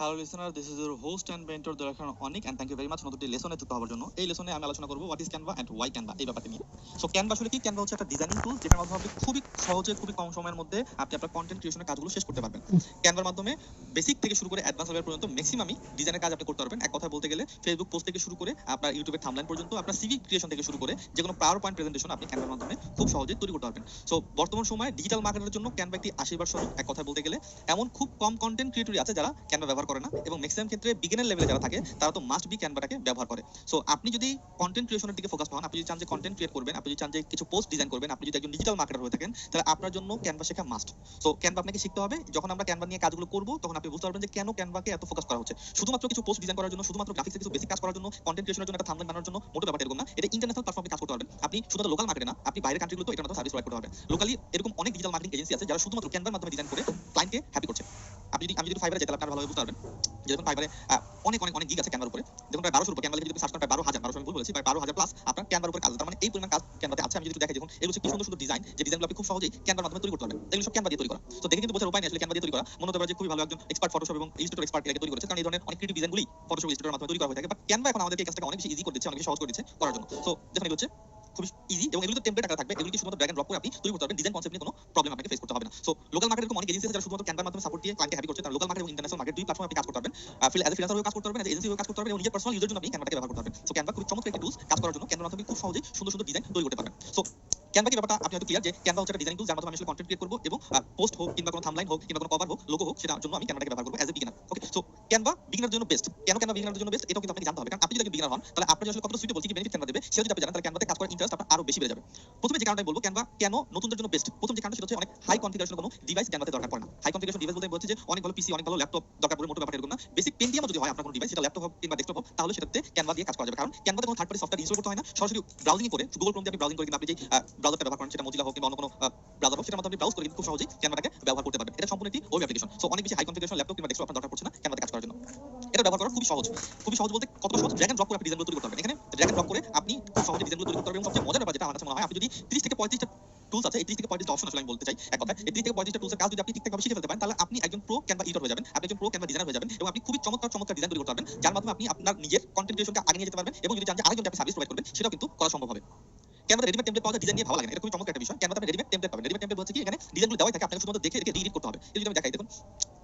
Hello listener, this is your host and mentor Durakhan Anik, and thank you very much নতুন লেসনে যুক্ত হওয়ার জন্য। এই লেসনে আমি আলোচনা করবো what is Canva and why Canva এই ব্যাপারটা নিয়ে। সো ক্যানভা আসলে কি? ক্যানভা হচ্ছে একটা ডিজাইনিং টুল যেটার মাধ্যমে আপনি খুবই সহজে, খুবই কম সময়ের মধ্যে আপনি আপনার কন্টেন্ট ক্রিয়েশনের কাজগুলো শেষ করতে পারবেন। ক্যানভার মাধ্যমে বেসিক থেকে শুরু করে অ্যাডভান্স লেভেল পর্যন্ত ম্যাক্সিমামই ডিজাইনের কাজ আপনি করতে পারবেন। এক কথা বলতে গেলে ফেসবুক পোস্ট থেকে শুরু করে আপনার ইউটিউবের থাম্বনেল পর্যন্ত, আপনার সিভি ক্রিয়েশন থেকে শুরু করে যে কোনো পাওয়ার পয়েন্ট প্রেজেন্টেশন আপনি ক্যানভার মাধ্যমে খুব সহজে তৈরি করতে পারবেন। সো বর্তমান সময়ে ডিজিটাল মার্কেটের জন্য ক্যানভা একটি আশীর্বাদ স্বরূপ। এক কথা বলতে গেলে এমন খুব কম কন্টেন্ট ক্রিয়েটরই আছে যারা ক্যানভা ব্যবহার করে না, এবং ম্যাক্সিমাম ক্ষেত্রে বিগিনার লেভেলে যারা থাকে তারা তো মাস্ট বি ক্যানভাটাকে ব্যবহার করে। সো আপনি যদি কন্টেন্ট ক্রিয়েশনের দিকে ফোকাস হন, আপনি যদি চান যে কন্টেন্ট ক্রিয়েট করবেন, আপনি যদি চান যে কিছু পোস্ট ডিজাইন করবেন, আপনি যদি একজন ডিজিটাল মার্কেটার হয়ে থাকেন, তাহলে আপনার জন্য ক্যানভা শেখা মাস্ট। সো ক্যানভা আপনাকে শিখতে হবে। যখন আমরা ক্যানভা নিয়ে কাজগুলো করবো তখন আপনি বুঝতে পারবেন যে কেন ক্যানভাকে এত ফোকাস করা হচ্ছে। শুধুমাত্র কিছু পোস্ট ডিজাইন করার জন্য, শুধুমাত্র গ্রাফিক্সের কিছু বেসিক কাজ করার জন্য, কন্টেন্ট ক্রিয়েশনের জন্য, একটা থাম্বনেল বানানোর জন্য মোটো ব্যাপারটা এরকম না। এটা ইন্টারন্যাশনাল প্ল্যাটফর্মে কাজ করতে পারবেন আপনি, শুধু লোকাল মার্কেটে না, আপনি বাইরের কান্ট্রিগুলোতে এটার মতো সার্ভিস প্রোভাইড করতে পারবেন। লোকালি এরকম অনেক ডিজিটাল মার্কেটিং এজেন্সি আছে যারা শুধুমাত্র ক্যানভার মাধ্যমে ডিজাইন করে ক্লায়েন্টকে হ্যাপি করছে। আমি যদি ফাইবারে যাই তাহলে আপনারা ভালোভাবে বুঝতে পারবেন। যেরকম ফাইবারে অনেক অনেক অনেক গিগ আছে ক্যানভার উপরে। দেখুন প্রায় 1200 উপরে ক্যানভা যদি সার্চ করেন প্রায় 12,000 আমি ভুল বলেছি, প্রায় 12,000 প্লাস আপনার ক্যানভার উপরে কাজ। তার মানে এই পরিমাণ কাজ ক্যানভাতে আছে। আমি যদি দেখাই, দেখুন এগুলো হচ্ছে কি সুন্দর সুন্দর ডিজাইন, যে ডিজাইনগুলো আপনি খুব সহজেই ক্যানভার মাধ্যমে তৈরি করতে পারবেন। এগুলো সব ক্যানভা দিয়ে তৈরি করা। তো দেখে কিন্তু বোঝার উপায় নেই আসলে ক্যানভা দিয়ে তৈরি করা। মনে হতে পারে যে খুবই ভালো একজন এক্সপার্ট ফটোশপ এবং ইলাস্ট্রেটর এক্সপার্ট এটাকে তৈরি করেছে, কারণ এই ধরনের অনেক ক্রিয়েটিভ ডিজাইনগুলি ফটোশপ ইলাস্ট্রেটরের মাধ্যমে তৈরি করা হয়ে থাকে। বাট ক্যানভা এখন আমাদেরকে এই কাজটাকে অনেক বেশি ইজি করে দিচ্ছে, অনেক বেশি সহজ করে দিচ্ছে করার জন্য। সো ডেফিনেটলি হচ্ছে খুবই ইজি, এবং এগুলো টেমপ্লেট আকারে থাকবে। এগুলো কি শুধুমাত্র ড্র্যাগ এন্ড ড্রপ করে আপনি তৈরি করতে পারবেন। ডিজাইন কনসেপ্ট নিয়ে কোনো প্রবলেম আপনাকে ফেস করতে হবে না। সো লোকাল মার্কেটে এরকম অনেক এজেন্সি আছে যারা শুধুমাত্র ক্যানভার মাধ্যমে সাপোর্ট দিয়ে ক্লায়েন্টকে হ্যাপি করছে। তারা লোকাল মার্কেট এবং ইন্টারন্যাশনাল মার্কেট দুই প্ল্যাটফর্মে আপনি কাজ করতে পারবেন। অ্যাজ এ ফ্রিল্যান্সার হয়ে কাজ করতে পারবেন, অ্যাজ এজেন্সি হয়ে কাজ করতে পারবেন, এবং নিজের পার্সোনাল ইউজের জন্য আপনি ক্যানভাটাকে ব্যবহার করতে পারবেন। সো ক্যানভা খুব চমৎকার একটি টুলস কাজ করার জন্য। ক্যানভার মাধ্যমে খুব সহজেই সুন্দর সুন্দর ডিজাইন তৈরি করতে পারবেন। সো ক্যানভা কি ব্যাপারটা আপনি হয়তো ক্লিয়ার যে ক্যানভা হচ্ছে একটা ডিজাইন টুল যার মাধ্যমে আমি আসলে কন্টেন্ট ক্রিয়েট করব, এবং পোস্ট হোক কিংবা কোনো থাম্বনেল হোক কিংবা কোনো কভার হোক, লোগো হোক, সেটার জন্য আমি ক্যানভাটাকে ব্যবহার করব as a beginner. Okay, so Canva beginner জন্য বেস্ট। কেন ক্যানভা বিগিনার জন্য বেস্ট এটাও কিন্তু আপনাকে জানতে হবে, কারণ আপনি যদি একজন বিগিনার হন তাহলে আপনার আসলে কতটা সুইটেবল, কি বেনিফিট ক্যানভা দেবে সেটা যদি আপনি জানেন, তাহলে ক্যানভাতে কাজ করার ইন্টারেস্ট আপনার আরো বেশি বেড়ে যাবে। প্রথমে যে কারণটা বলবো ক্যানভা কেন নতুনদের জন্য বেস্ট, প্রথম যে কারণটা সেটা হচ্ছে অনেক হাই কনফিগারেশন কোনো ডিভাইস ক্যানভাতে দরকার পড়ে না। হাই কনফিগারেশন ডিভাইস বলতে বলছি যে অনেক ভালো পিসি, অনেক ভালো ল্যাপটপ দরকার পড়ে, মোটো ব্যাপার এরকম না। বেসিক পেন্টিয়াম যদি হয় আপনার কোনো ডিভাইস, সেটা ল্যাপটপ হোক কিংবা ডেস্কটপ হোক, তাহলে সেটাতে ক্যানভা দিয়ে কাজ করা যাবে। কারণ ক্যানভাতে কোনো থার্ড পার্টি সফটওয়্যার ইনস্টল করতে হয় না। সরাসরি ব্রাউজিং করে গুগল ক্রোম দিয়ে আপনি ব্রাউজিং করে, কিংবা আপনি যে ব্রাউজারটা ব্যবহার করেন সেটা মোজিলা হোক কিংবা অন্য কোনো ব্রাউজার হোক, সেটার মাধ্যমে আপনি ব্রাউজ করে কিন্তু খুব সহজেই ক্যানভাটাকে ব্যবহার করতে পারবেন। এটা সম্পূর্ণ একটি ওয়েব অ্যাপ্লিকেশন। সো অনেক বেশি হাই কনফিগারেশন ল্যাপটপ কিংবা ডেস্কটপ আপনার দরকার পড়ছে না ক্যানভাতে কাজ করার জন্য। এটা ব্যবহার করা খুবই সহজ। খুবই সহজ বলতে কতটা সহজ, ড্র্যাগ এন্ড ড্রপ করে আপনি ডিজাইনগুলো তৈরি করতে পারবেন। এখানে ড্র্যাগ এন্ড ড্রপ করে আপনি খুব সহজে ডিজাইনগুলো তৈরি করতে পারবেন। এবং সবচেয়ে মজার ব্যাপার যেটা আমার কাছে মনে হয়, আপনি যদি 30 থেকে 35টা টুলস আছে, এই 30 থেকে 35টা অপশন আসলে আমি বলতে চাই এক কথা, এই 30 থেকে 35টা টুলসের কাজ যদি আপনি ঠিকঠাকভাবে শিখে ফেলতে পারেন, তাহলে আপনি একজন প্রো ক্যানভা এডিটর হয়ে যাবেন, আপনি একজন প্রো ক্যানভা ডিজাইনার হয়ে যাবেন, এবং আপনি খুবই চমৎকার চমৎকার ডিজাইন তৈরি করতে পারবেন, যার মাধ্যমে আপনি আপনার নিজের কন্টেন্ট ক্রিয়েশনকে আগে নিয়ে যেতে পারবেন। এবং যদি চান যে আরেকজনকে আপনি সার্ভিস প্রোভাইড করবেন, সেটাও কিন্তু করা সম্ভব হবে। ক্যানভাতে রেডিমেড টেমপ্লেট পাওয়া যায়, ডিজাইন নিয়ে ভালো লাগে না, এটা খুবই চমৎকার একটা বিষয়। ক্যানভাতে আপনি রেডিমেড টেমপ্লেট পাবেন। রেডিমেড টেমপ্লেট হচ্ছে কি, এখানে ডিজাইনগুলো দেওয়াই থাকে, আপনাকে শুধুমাত্র দেখে এটাকে রি-এডিট করতে হবে। এটা যদি আমি দেখাই, দেখুন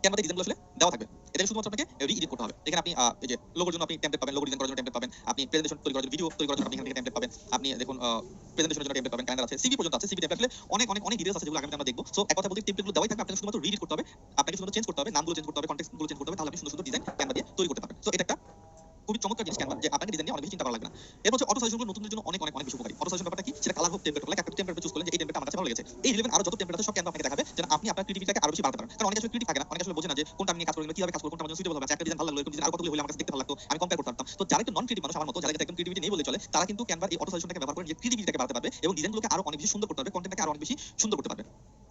ক্যানভাতে ডিজাইনগুলো আসলে দেওয়া থাকবে, এটা শুধুমাত্র আপনাকে রি-এডিট করতে হবে। এখানে আপনি এই যে লোগোর জন্য আপনি টেমপ্লেট পাবেন, লোগো ডিজাইন করার জন্য টেমপ্লেট পাবেন, আপনি প্রেজেন্টেশন তৈরি করার জন্য, ভিডিও তৈরি করার জন্য আপনি এখান থেকে টেমপ্লেট পাবেন। আপনি দেখুন প্রেজেন্টেশনের জন্য টেমপ্লেট পাবেন, ক্যালেন্ডার আছে, সিভি পর্যন্ত আছে। সিভি টেমপ্লেট অনেক অনেক অনেক ডিটেইলস আছে যেগুলো আগামীতে আমরা দেখব। সো এক কথা বলতে টেমপ্লেটগুলো দেওয়াই থাকবে, আপনাকে শুধুমাত্র রি-এডিট করতে হবে, আপনাকে শুধুমাত্র চেঞ্জ করতে হবে, নামগুলো চেঞ্জ করতে হবে, কনটেক্সটগুলো চেঞ্জ করতে হবে, তাহলে আপনি সুন্দর সুন্দর ডিজাইন ক্যানভা দিয়ে তৈরি করতে পারবেন। সো এটা একটা খুবই চমৎকার জিনিস ক্যানভা, যে আপনাকে ডিজাইন নিয়ে অনেক বেশি চিন্তা করা লাগবে না। এরপর হচ্ছে অটো সাজেশনগুলো নতুনদের জন্য অনেক অনেক অনেক বেশি উপকারী। অটো সাজেশন ব্যাপারটা কি, সেটা কালার হোক, টেমপ্লেট হোক, লাইক একটা টেমপ্লেট চুজ করলেন যে এই টেমপ্লেটটা আমার কাছে ভালো লেগেছে, এই রিলেভেন্ট আরো যত টেমপ্লেট আছে সব ক্যানভা আপনাকে দেখাবে, যেন আপনি আপনার ক্রিয়েটিভিটিটাকে আরো বেশি বাড়াতে পারেন। কারণ অনেকে আসলে ক্রিয়েটিভ থাকে না, অনেকে আসলে বোঝে না যে কোনটা আমি নিয়ে কাজ করব, কিভাবে কাজ করব, কোনটা আমার জন্য সুইটেবল হবে। একটা ডিজাইন ভালো লাগলো, এরকম ডিজাইন আরো কতগুলো হলে আমার কাছে দেখতে ভালো লাগতো, আমি কম্পেয়ার করতে পারতাম। তো যারা একটু নন ক্রিয়েটিভ মানুষ আমার মতো, যারা একদম ক্রিয়েটিভিটি নেই বলে চলে, তারা কিন্তু ক্যানভার এই অটো সাজেশনটাকে ব্যবহার করে যে ক্রিয়েটিভিটিটাকে বাড়াতে পারবে, এবং ডিজাইনগুলোকে আরো অনেক বেশি সুন্দর করতে পারবে, কন্টেন্টটাকে আরো অনেক বেশি সুন্দর করতে পারবে।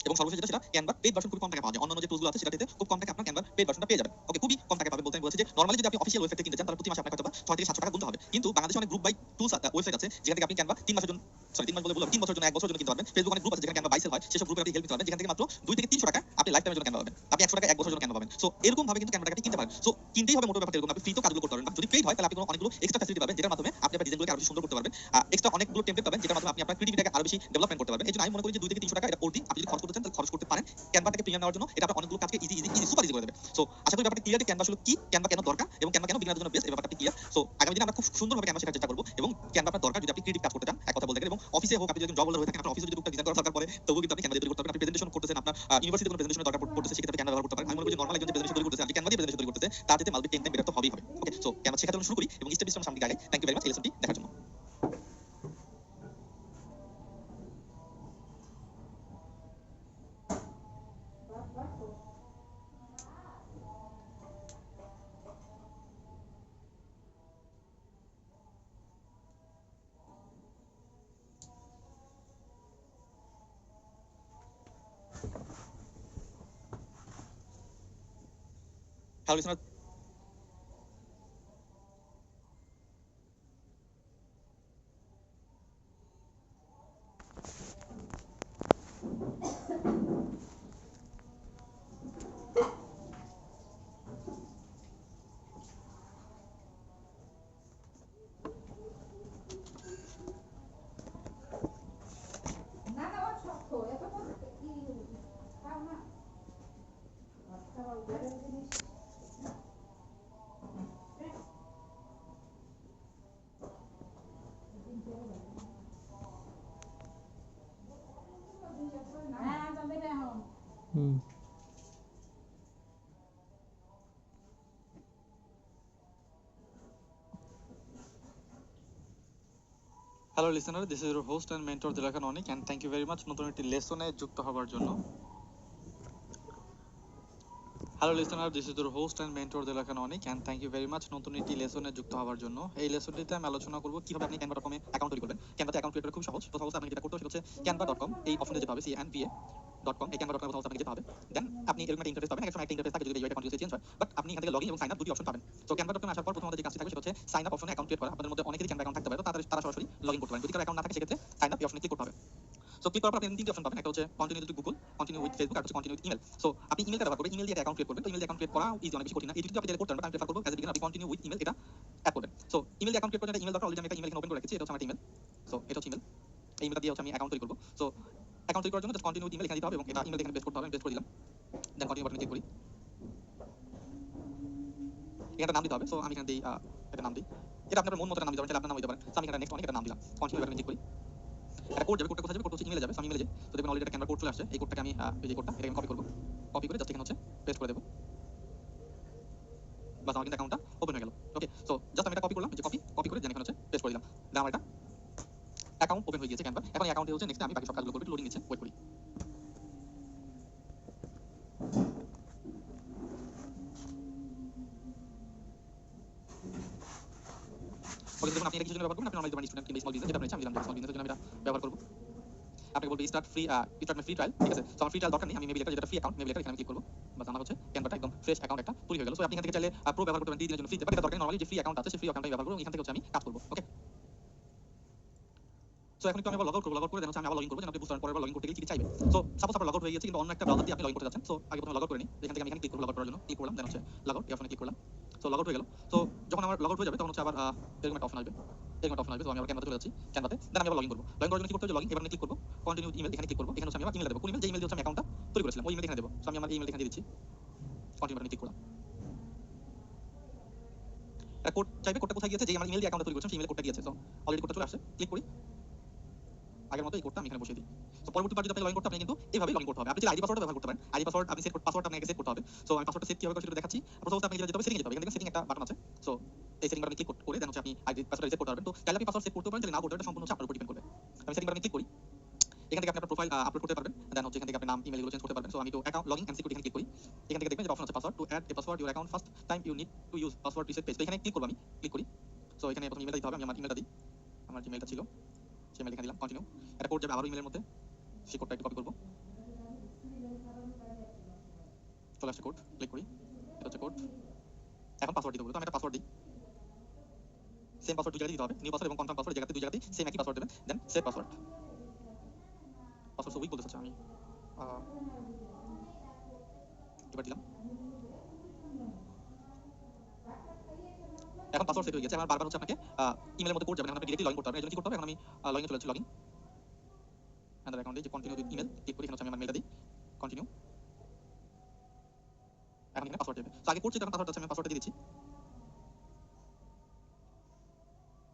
এবং সর্বশেষ যেটা, সেটা ক্যানভা পেইড ভার্সন খুব কম টাকা পাওয়া যায়। অন্যান্য যে টুলসগুলো আছে সেটাতে খুব কম টাকা আপনার ক্যানভা পেইড ভার্সনটা পেয়ে যাবেন। ওকে, খুবই কম টাকা পাবে বলতে আমি বলছি যে নরমালি যদি আপনি অফিসিয়াল ওয়েবসাইট থেকে কিনতে চান, তাহলে প্রতি মাসে আপনাকে হয়তো 6 থেকে 700 টাকা গুনতে হবে। কিন্তু বাংলাদেশে অনেক গ্রুপ বাই টুলস ওয়েবসাইট আছে, যেখান থেকে আপনি ক্যানভা 3 মাসের জন্য, সরি 3 মাস বলে বললাম, 3 বছরের জন্য, 1 বছরের জন্য কিনতে পারবেন। ফেসবুক অনেক গ্রুপ আছে যেখানে ক্যানভা বাইসেল হয়, সেসব গ্রুপে আপনি হেল্প নিতে পারবেন, যেখান থেকে মাত্র 2 থেকে 300 টাকা আপনি লাইফ টাইমের জন্য ক্যানভা পাবেন, আপনি 100 টাকা 1 বছরের জন্য ক্যানভা পাবেন। সো এরকম ভাবে কিন্তু ক্যানভাটাকে কিনতে পারেন। সো কিনতেই হবে মোটো ব্যাপারটা এরকম, আপনি ফ্রি তো কাজগুলো করতে পারবেন, যদি পেইড হয় তাহলে আপনি অনেকগুলো এক্সট্রা ফ্যাসিলিটি পাবেন, যেটার মাধ্যমে আপনি আপনার ডিজাইনগুলোকে আরো বেশি সুন্দর করতে পারবেন। এক্সট্রা অনেকগুলো টেমপ্লেট পাবেন, যেটার মাধ্যমে আপনি আপনার ক্রিয়েটিভিটিটাকে আরো বেশি ডেভেলপমেন্ট করতে পারবেন। এই জন্য আমি মনে করি যে 2 থেকে 300 টাকা এটা প্রতি আপনি যদি খরচ করতে চান তাহলে খরচ করতে পারেন ক্যানভাটাকে প্রিমিয়াম নেওয়ার জন্য। এটা আপনার অনেকগুলো কাজকে easy easy easy super easy করে দেবে। সো আশা করি ব্যাপারটা ক্লিয়ার যে ক্যানভা আসলে কি, ক্যানভা কেন দরকার, এবং ক্যানভা কেন বিগিনারদের জন্য বেস্ট, এই ব্যাপারটা আপনি ক্লিয়ার। সো আগামী দিনে আমরা খুব সুন্দরভাবে ক্যানভা শেখার চেষ্টা করব, এবং ক্যানভা আপনার দরকার যদি আপনি ক্রিয়েটিভ কাজ করতে চান, এক কথা বলতে গেলে। এবং অফিসে হোক, আপনি যদি জব হোল্ডার হয়ে থাকেন, আপনার অফিসে যদি টুকটাক ডিজাইন করার দরকার পড়ে, তবুও কিন্তু আপনি ক্যানভা দিয়ে তৈরি করতে পারবেন। আপনি প্রেজেন্টেশন করতেছেন, আপনার ইউনিভার্সিটিতে কোনো প্রেজেন্টেশনের দরকার পড়তেছে, সেক্ষেত্রে আপনি ক্যানভা ব্যবহার করতে পারেন। আমি মনে করি যে নরমাল একজন যে প্রেজেন্টেশন তৈরি করতেছে, আপনি ক্যানভা দিয়ে প্রেজেন্টেশন তৈরি করতেছে, তার যেতে মাল্টি 10 টাইম বেটার তো হবেই হবে। ওকে, সো ক্যানভা শেখার জন্য শুরু করি, এবং স্টেপ বাই স্টেপ সামনে দিকে আগাই। থ্যাংক ইউ ভেরি মাচ এই লেসনটি দেখার জন্য। Hello listener, hello listener, this is your host and mentor দিলাখান Anik, and thank you very much নতুন একটি লেসনে যুক্ত হওয়ার জন্য। Hello listener, this is your host and mentor দিলাখান Anik, and thank you very much নতুন একটি লেসনে যুক্ত হওয়ার জন্য। এই লেসনটিতে আমি আলোচনা করবো কিভাবে আপনি ক্যানভা.কমে অ্যাকাউন্ট তৈরি করবেন। ক্যানভাতে অ্যাকাউন্ট ক্রিয়েট করা খুব সহজ। প্রথম অবস্থা আপনাকে যেটা করতে হবে সেটা হচ্ছে canva.com, এই অপশনে যেতে হবে canva.com, এই canva.com প্রথম অবস্থা আপনাকে যেতে হবে। দেন আপনি এরকম একটা ইন্টারফেস পাবেন, একটা ইন্টারফেস থাকে যদি অ্যাকাউন্ট চেঞ্জ হয়, বাট আপনি এখান থেকে লগইন এবং সাইন আপ দুটি অপশন পাবেন। তো canva.com আসার পর প্রথম আমাদের যে কাজটি থাকবে সেটা হচ্ছে সাইন আপ অপশনে অ্যাকাউন্ট ক্রিয়েট করা। আপনাদের মধ্যে অনেকেরই ক্যানভা অ্যাকাউন্ট থাকতে পারে, তো তারা সরাসরি লগইন করতে পারেন। যদি কারো অ্যাকাউন্ট না থাকে সেক্ষেত্রে সাইন আপ এই অপশনে ক্লিক করতে হবে। সো ক্লিক করার পর আপনি তিনটি অপশন পাবেন, একটা হচ্ছে continue with Google, continue with Facebook, আর হচ্ছে কন্টিনিউ উইথ ইমেল। সো আপনি ইমেলটা ব্যবহার করবেন, ইমেল দিয়ে অ্যাকাউন্ট ক্রিয়েট করবেন। তো ইমেল দিয়ে অ্যাকাউন্ট ক্রিয়েট করা ইজি, অনেক বেশি কঠিন না। এই দুটো আপনি করতে পারবেন, আমি প্রেফার করব অ্যাজ এ বিগিনার আপনি কন্টিনিউ উইথ ইমেল এটা অ্যাড করবেন। সো ইমেল দিয়ে অ্যাকাউন্ট ক্রিয়েট করার জন্য ইমেল দরকার। অলরেডি আমি একটা ইমেল এখানে ওপেন করে রেখেছি, এটা হচ্ছে আমার ইমেল। সো এটা হচ্ছে ইমেল, এই ইমেলটা দিয়ে হচ্ছে আমি অ্যাকাউন্ট তৈরি করব। সো অ্যাকাউন্ট তৈরি করার জন্য জাস্ট কন্টিনিউ উইথ ইমেল এখানে দিতে হবে এবং এটা ইমেল এখানে পেস্ট করতে হবে। আমি পেস্ট করে দিলাম, দেন কন্টিনিউ বাটনে ক্লিক করি, এখানে নাম দিতে হবে। সো আমি এখানে দিই এটা নাম দিই, এটা আপনার মন মতো নাম দিতে পারেন, আপনার নাম দিতে পারেন। সো আমি এখানে নেক্সট অনেক এটা নাম দিলাম, কন্টিনিউ বাটনে ক্লিক করি। একটা কোড যাবে, কোডটা কোথায় যাবে? কোড হচ্ছে ইমেলে যাবে। সো আমি ইমেলে যাই, তো দেখবেন অলরেডি একটা ক্যানভা কোড চলে আসছে। এই কোডটাকে আমি এই যে কোডটা এটা আমি কপি করব, কপি করে জাস্ট এখানে হচ্ছে পেস্ট করে দেব। বাস আমার কিন্তু অ্যাকাউন্টটা ওপেন হয়ে গেল। ওকে, সো জাস্ট আমি এটা কপি করলাম, এই যে কপি করে দেন এখানে হচ্ছে পেস্ট করে দিলাম। দেন আমার এটা অ্যাকাউন্ট ওপেন হয়ে গিয়েছে ক্যানভা। এখন এই অ্যাকাউন্টে হচ্ছে নেক্সট আমি বাকি সব কাজগুলো করব। লোডিং নিচ্ছে, ওয়েট করি। ওকে, দেখুন আপনি এটা কিছু জন্য ব্যবহার করবেন। আপনি নরমালি স্টুডেন্ট কিংবা স্মল বিজনেস, যেটা আপনি ইচ্ছা, আমি দিলাম স্মল বিজনেসের জন্য আমি এটা ব্যবহার করব। আপনাকে বলবে start free, start my free trial, ঠিক আছে? সো আমার ফ্রি ট্রায়াল দরকার নেই, আমি মেবি লেখা যেটা ফ্রি অ্যাকাউন্ট, মেবি লেখা এখানে ক্লিক করব। বাস আমার হচ্ছে ক্যানভাটা একদম ফ্রেশ অ্যাকাউন্ট একটা তৈরি হয়ে গেল। সো আপনি এখান থেকে চাইলে প্রো ব্যবহার করতে পারেন 3 দিনের জন্য ফ্রিতে, বাট এটা দরকার নেই। নরমালি যে ফ্রি অ্যাকাউন্ট আছে সেই ফ্রি অ্যাকাউন্টটাই ব্যবহার করব, এখান থেকে হচ্ছে আমি কাজ করব। ওকে, সো এখন একটু আমি আবার লগ আউট করে দেন হচ্ছে আমি আবার লগইন করব, যেন আপনি বুঝতে পারেন পরের বার লগইন করতে গেলে কি কি চাইবে। সো সাপোজ আপনার লগ আউট হয়ে গেছে কিন্তু অন্য একটা ব্রাউজার দিয়ে আপনি লগইন করতে যাচ্ছেন। সো আগে প্রথমে লগ আউট করে নিই, এখান থেকে আমি এখানে ক্লিক করব লগ আউট করার জন্য, ক্লিক করলাম, দেন হচ্ছে লগ আউট এই অপশনে ক্লিক করলাম। সো লগ আউট হয়ে গেল। সো যখন আমার লগ আউট হয়ে যাবে তখন হচ্ছে আবার এরকম একটা অপশন আসবে, এরকম একটা অপশন আসবে। তো আমি আবার ক্যানভাতে চলে যাচ্ছি, ক্যানভাতে দেন আমি আবার লগইন করব। লগইন করার জন্য কি করতে হবে? লগইন এবার আমি ক্লিক করব, কন্টিনিউ ইমেল এখানে ক্লিক করব। এখানে হচ্ছে আমি আবার ইমেল দেব, কোন ইমেল? যে ইমেল দিয়ে হচ্ছে আমি অ্যাকাউন্টটা তৈরি করেছিলাম ওই ইমেল এখানে দেব। সো আমি আমার ইমেল এখানে দিয়ে দিচ্ছি, কন্টিনিউ বাটনে ক্লিক করলাম। একটা কোড চাইবে, কোডটা কোথায় গিয়েছে? যে আমার ইমেল দিয়ে অ্যাকাউন্টটা তৈরি করেছিলাম সেই ইমেলে কোডটা গিয়েছে। সো অলরেডি কোডটা চলে আসছে, ক্লিক করি, আগের মতো এই কোডটা আমি এখানে বসিয়ে দিই। সো পরবর্তীবার যদি আপনি লগইন করতে, আপনি কিন্তু এভাবেই লগইন করতে হবে। আপনি চাইলে আইডি পাসওয়ার্ড ব্যবহার করতে পারেন। আইডি পাসওয়ার্ড আপনি পাসওয়ার্ডটা আপনাকে সেট করতে হবে। সো আমি পাসওয়ার্ডটা সেট কিভাবে করব সেটা দেখাচ্ছি। প্রথম অবস্থায় আপনাকে যেতে হবে সেটিং যেতে হবে। এখানে দেখেন সেটিং একটা বাটন আছে। সো এই সেটিং বাটনে ক্লিক করে দেন হচ্ছে আপনি আইডি পাসওয়ার্ড সেট করতে পারবেন। তো চাইলে আপনি পাসওয়ার্ড সেট করতে পারেন, চাইলে নাও করতে পারেন, এটা সম্পূর্ণ হচ্ছে আপনার উপর ডিপেন্ড করবে। আমি সেটিং বাটনে ক্লিক করি, এখান থেকে আপনি আপনার প্রোফাইল আপলোড করতে পারবেন। দেন হচ্ছে এখান থেকে আপনি নাম ইমেল এগুলো চেঞ্জ করতে পারবেন। সো আমি তো অ্যাকাউন্ট লগইন এন্ড সিকিউরিটি এখানে ক্লিক করি। এখান থেকে দেখবেন যে অপশন আছে password, to add a password your account first time you need to use password reset page. তো এখানে ক্লিক করব, আমি ক্লিক করি। সো এখানে প্রথম ইমেলটা দিতে হবে, আমি আমার ইমেলটা দিই, আমার যে ইমেলটা ছিল সেই ইমেল এখানে দিলাম, কন্টিনিউ। একটা কোড যাবে আবার ইমেলের মধ্যে, সেই কোডটা একটু কপি করব, চলে আসছে কোড, ক্লিক করি, এটা হচ্ছে কোড। এখন পাসওয়ার্ড দিতে হবে, তো আমি একটা পাসওয়ার্ড দিই, সেম পাসওয়ার্ড দুই জায়গায় দিতে হবে, নিউ পাসওয়ার্ড এবং কনফার্ম পাসওয়ার্ড জায়গাতে দুই জায়গাতেই সেম একই পাসওয়ার্ড দেবেন। Then save password, password so weak বলতে চাচ্ছি আমি, এবার দিলাম। এখন পাসওয়ার্ড সেট হয়ে গেছে। আমার বারবার হচ্ছে আপনাকে ইমেলের মধ্যে কোড যাবে, এখন আপনি ডিরেক্টলি লগইন করতে পারবেন। এর জন্য কি করতে হবে? এখন আমি লগইনে চলে যাচ্ছি, লগইন অ্যান্ড অ্যাকাউন্টে যে কন্টিনিউ উইথ ইমেল ক্লিক করি, এখানে হচ্ছে আমি আমার মেলটা দিই, কন্টিনিউ। এখন এখানে পাসওয়ার্ড দেবে। তো আগে কোড ছিল, এখন পাসওয়ার্ড আছে, আমি পাসওয়ার্ডটা দিয়ে দিচ্ছি,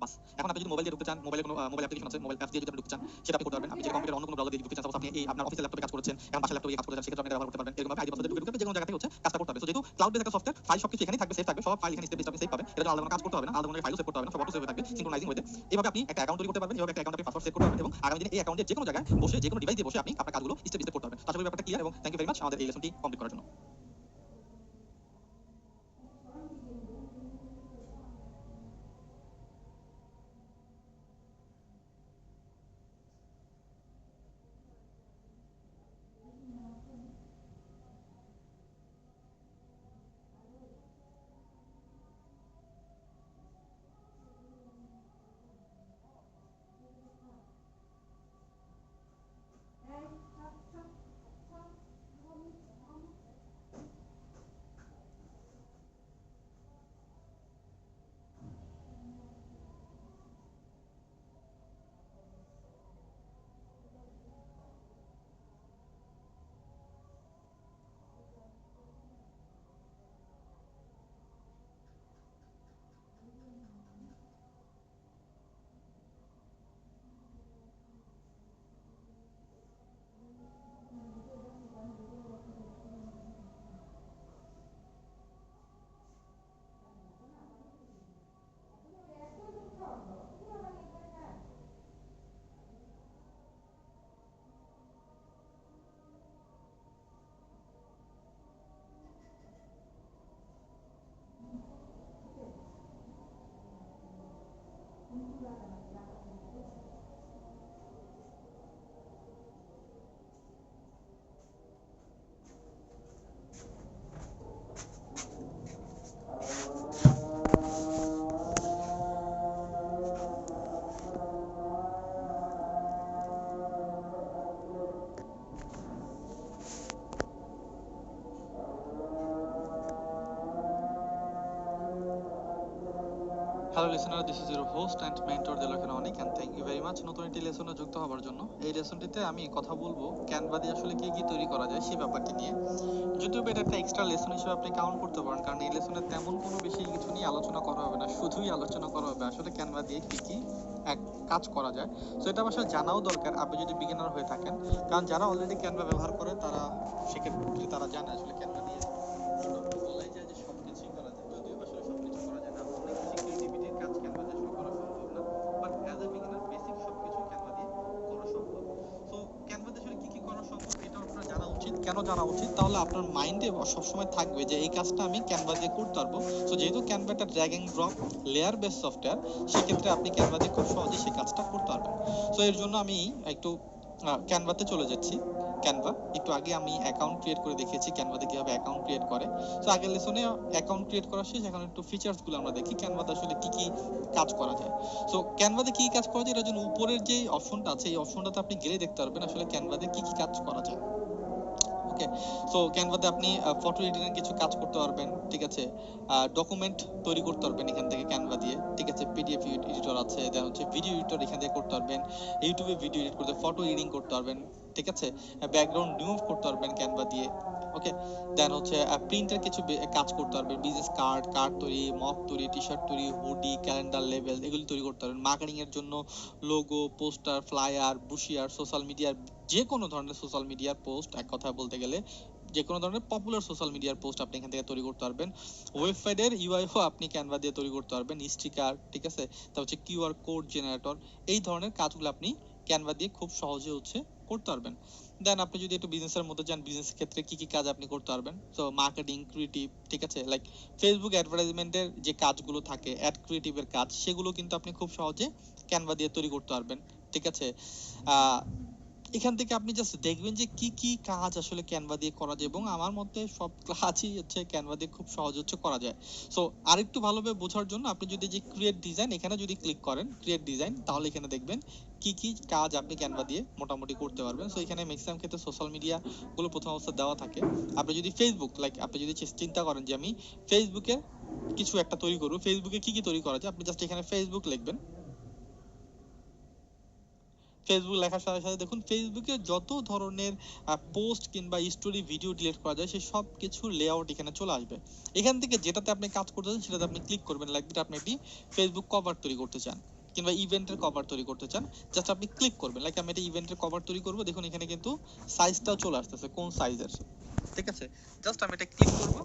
বাস। এখন আপনি যদি মোবাইল দিয়ে ঢুকতে চান, মোবাইলে কোনো মোবাইল অ্যাপ্লিকেশন আছে, মোবাইল অ্যাপস দিয়ে যদি আপনি ঢুকতে চান সেটা আপনি করতে পারবেন। আপনি যদি কম্পিউটার অন্য কোনো ব্রাউজার দিয়ে ঢুকতে চান, সাপোজ আপনি এই আপনার অফিসের ল্যাপটপে কাজ করছেন, এখন বাসার ল্যাপটপে কাজ করতে চান, সেক্ষেত্রে আপনি এটা ব্যবহার করতে পারবেন। এরকম ভাবে আইডি পাসওয়ার্ড ঢুকে যে কোনো জায়গা থেকে হচ্ছে কাজটা করতে হবে। সো যেহেতু ক্লাউড বেস একটা সফটওয়্যার, ফাইল সবকিছু এখানেই থাকবে, সেভ থাকবে, সব ফাইল এখানে স্টেপ বাই স্টেপ আপনি সেভ পাবেন। এটা জন্য আলাদা কোনো কাজ করতে হবে না, আলাদা কোনো ফাইলও সেভ করতে হবে না, সব অটো সেভ হয়ে থাকবে সিনক্রোনাইজিং ওয়েতে। এভাবে আপনি একটা অ্যাকাউন্ট তৈরি করতে পারবেন, এভাবে একটা অ্যাকাউন্টে পাসওয়ার্ড সেট করতে পারবেন এবং আগামী দিনে এই অ্যাকাউন্টে যে কোনো জায়গায় বসে, যে কোনো ডিভাইস দিয়ে বসে আপনি আপনার কাজগুলো স্টেপ বাই স্টেপ করতে পারবেন। তো আশা করি ব্যাপারটা ক্লিয়ার এবং থ্যাংক ইউ ভেরি মাচ আমাদের এই লেসনটি কমপ্লিট করার জন্য। Hello listener, this is your host and mentor Delwar Anik, and thank you very much নতুন একটি লেসনে যুক্ত হওয়ার জন্য। এই লেসনটিতে আমি কথা বলবো ক্যানভা দিয়ে আসলে কি কি তৈরি করা যায় সেই ব্যাপারটি নিয়ে। যদিও এটা একটা এক্সট্রা লেসন হিসেবে আপনি কাউন্ট করতে পারেন, কারণ এই লেসনে তেমন কোনো বেশি কিছু নিয়ে আলোচনা করা হবে না, শুধুই আলোচনা করা হবে আসলে ক্যানভা দিয়ে কি কি এক কাজ করা যায়। তো এটা আসলে জানাও দরকার আপনি যদি বিগিনার হয়ে থাকেন, কারণ যারা অলরেডি ক্যানভা ব্যবহার করে তারা সেক্ষেত্রে তারা জানে আসলে ক্যানভা দিয়ে বলাই যায় যে সবকিছুই করা যায়। যদিও আসলে সবকিছু করা যায় না, অনেক বেশি ক্রিয়েটিভিটির কাজ ক্যানভা দিয়ে আসলে করা সম্ভব না, but as a beginner basic সবকিছু ক্যানভা দিয়ে করা সম্ভব। সো ক্যানভা দিয়ে আসলে কি কি করা সম্ভব এটা আপনার জানা উচিত। কেন জানা উচিত? তাহলে আপনার মাইন্ডে সবসময় থাকবে যে এই কাজটা আমি ক্যানভা দিয়ে করতে পারবো। সো যেহেতু ক্যানভা একটা drag and drop layer base software, সেক্ষেত্রে আপনি ক্যানভা দিয়ে খুব সহজেই সেই কাজটা করতে পারবেন। সো এর জন্য আমি একটু ক্যানভাতে চলে যাচ্ছি। ক্যানভা একটু আগে আমি অ্যাকাউন্ট ক্রিয়েট করে দেখিয়েছি ক্যানভাতে কিভাবে অ্যাকাউন্ট ক্রিয়েট করে। তো আগের লেসনে অ্যাকাউন্ট ক্রিয়েট করা শেষ, এখন একটু ফিচার্স গুলো আমরা দেখি ক্যানভাতে আসলে কি কি কাজ করা যায়। সো ক্যানভাতে কি কি কাজ করা যায় এটার জন্য উপরের যে অপশনটা আছে এই অপশনটাতে আপনি গেলে দেখতে পারবেন আসলে ক্যানভাতে কি কি কাজ করা যায়। ওকে, সো ক্যানভাতে আপনি ফটো এডিটিং কিছু কাজ করতে পারবেন, ঠিক আছে। ডকুমেন্ট তৈরি করতে পারবেন এখান থেকে ক্যানভা দিয়ে, ঠিক আছে। পিডিএফ এডিটর আছে, দেন হচ্ছে ভিডিও এডিটর এখান থেকে করতে পারবেন। ইউটিউবে ভিডিও এডিট করতে, ফটো এডিটিং করতে পারবেন, ঠিক আছে। ব্যাকগ্রাউন্ড রিমুভ করতে পারবেন ক্যানভা দিয়ে। ওকে, দেন হচ্ছে প্রিন্টের কিছু কাজ করতে পারবেন, বিজনেস কার্ড, কার্ড তৈরি, মক তৈরি, টি শার্ট তৈরি, হুডি, ক্যালেন্ডার, লেবেল এগুলি তৈরি করতে পারবেন। মার্কেটিং এর জন্য লোগো, পোস্টার, ফ্লায়ার, বুশিয়ার, সোশ্যাল মিডিয়ার যে কোনো ধরনের সোশ্যাল মিডিয়ার পোস্ট, এক কথায় বলতে গেলে যে কোনো ধরনের পপুলার সোশ্যাল মিডিয়ার পোস্ট আপনি এখান থেকে তৈরি করতে পারবেন। ওয়েবসাইটের ইউআইও আপনি ক্যানভা দিয়ে তৈরি করতে পারবেন, স্টিকার, ঠিক আছে। তারপর হচ্ছে কিউআর কোড জেনারেটর, এই ধরনের কাজগুলো আপনি ক্যানভা দিয়ে খুব সহজে হচ্ছে করতে পারবেন। দেন আপনি যদি একটু বিজনেসের মধ্যে যান, বিজনেস ক্ষেত্রে কি কি কাজ আপনি করতে পারবেন, তো মার্কেটিং, ক্রিয়েটিভ, ঠিক আছে, লাইক ফেসবুক অ্যাডভার্টাইজমেন্টের যে কাজগুলো থাকে, অ্যাড ক্রিয়েটিভের কাজ, সেগুলো কিন্তু আপনি খুব সহজে ক্যানভা দিয়ে তৈরি করতে পারবেন, ঠিক আছে। আহ এখান থেকে আপনি জাস্ট দেখবেন যে কি কি কাজ আসলে ক্যানভা দিয়ে করা যায়, এবং আমার মতে সব কাজই হচ্ছে ক্যানভা দিয়ে খুব সহজ হচ্ছে করা যায়। সো আরেকটু ভালোভাবে বোঝার জন্য আপনি যদি যে ক্রিয়েট ডিজাইন এখানে যদি ক্লিক করেন, ক্রিয়েট ডিজাইন, তাহলে এখানে দেখবেন কি কি কাজ আপনি ক্যানভা দিয়ে মোটামুটি করতে পারবেন। সো এখানে ম্যাক্সিমাম ক্ষেত্রে সোশ্যাল মিডিয়া গুলো প্রথম অবস্থা দেওয়া থাকে। আপনি যদি ফেসবুক, লাইক আপনি যদি চিন্তা করেন যে আমি ফেসবুকে কিছু একটা তৈরি করবো, ফেসবুকে কি কি তৈরি করা যায়, আপনি জাস্ট এখানে ফেসবুক লিখবেন। ফেসবুক লেখার সাথে সাথে দেখুন ফেসবুকে যত ধরনের পোস্ট কিংবা স্টোরি, ভিডিও ডিলিট করা যায় সেই সব কিছু লেআউট এখানে চলে আসবে। এখান থেকে যেটাতে আপনি কাজ করতে চান সেটাতে আপনি ক্লিক করবেন। লাইক আপনি একটি ফেসবুক কভার তৈরি করতে চান কিংবা ইভেন্টের কভার তৈরি করতে চান, জাস্ট আপনি ক্লিক করবেন। লাইক আমি একটা ইভেন্টের কভার তৈরি করব, দেখুন এখানে কিন্তু সাইজটাও চলে আসতেছে কোন সাইজের, ঠিক আছে। জাস্ট আমি এটা ক্লিক করব।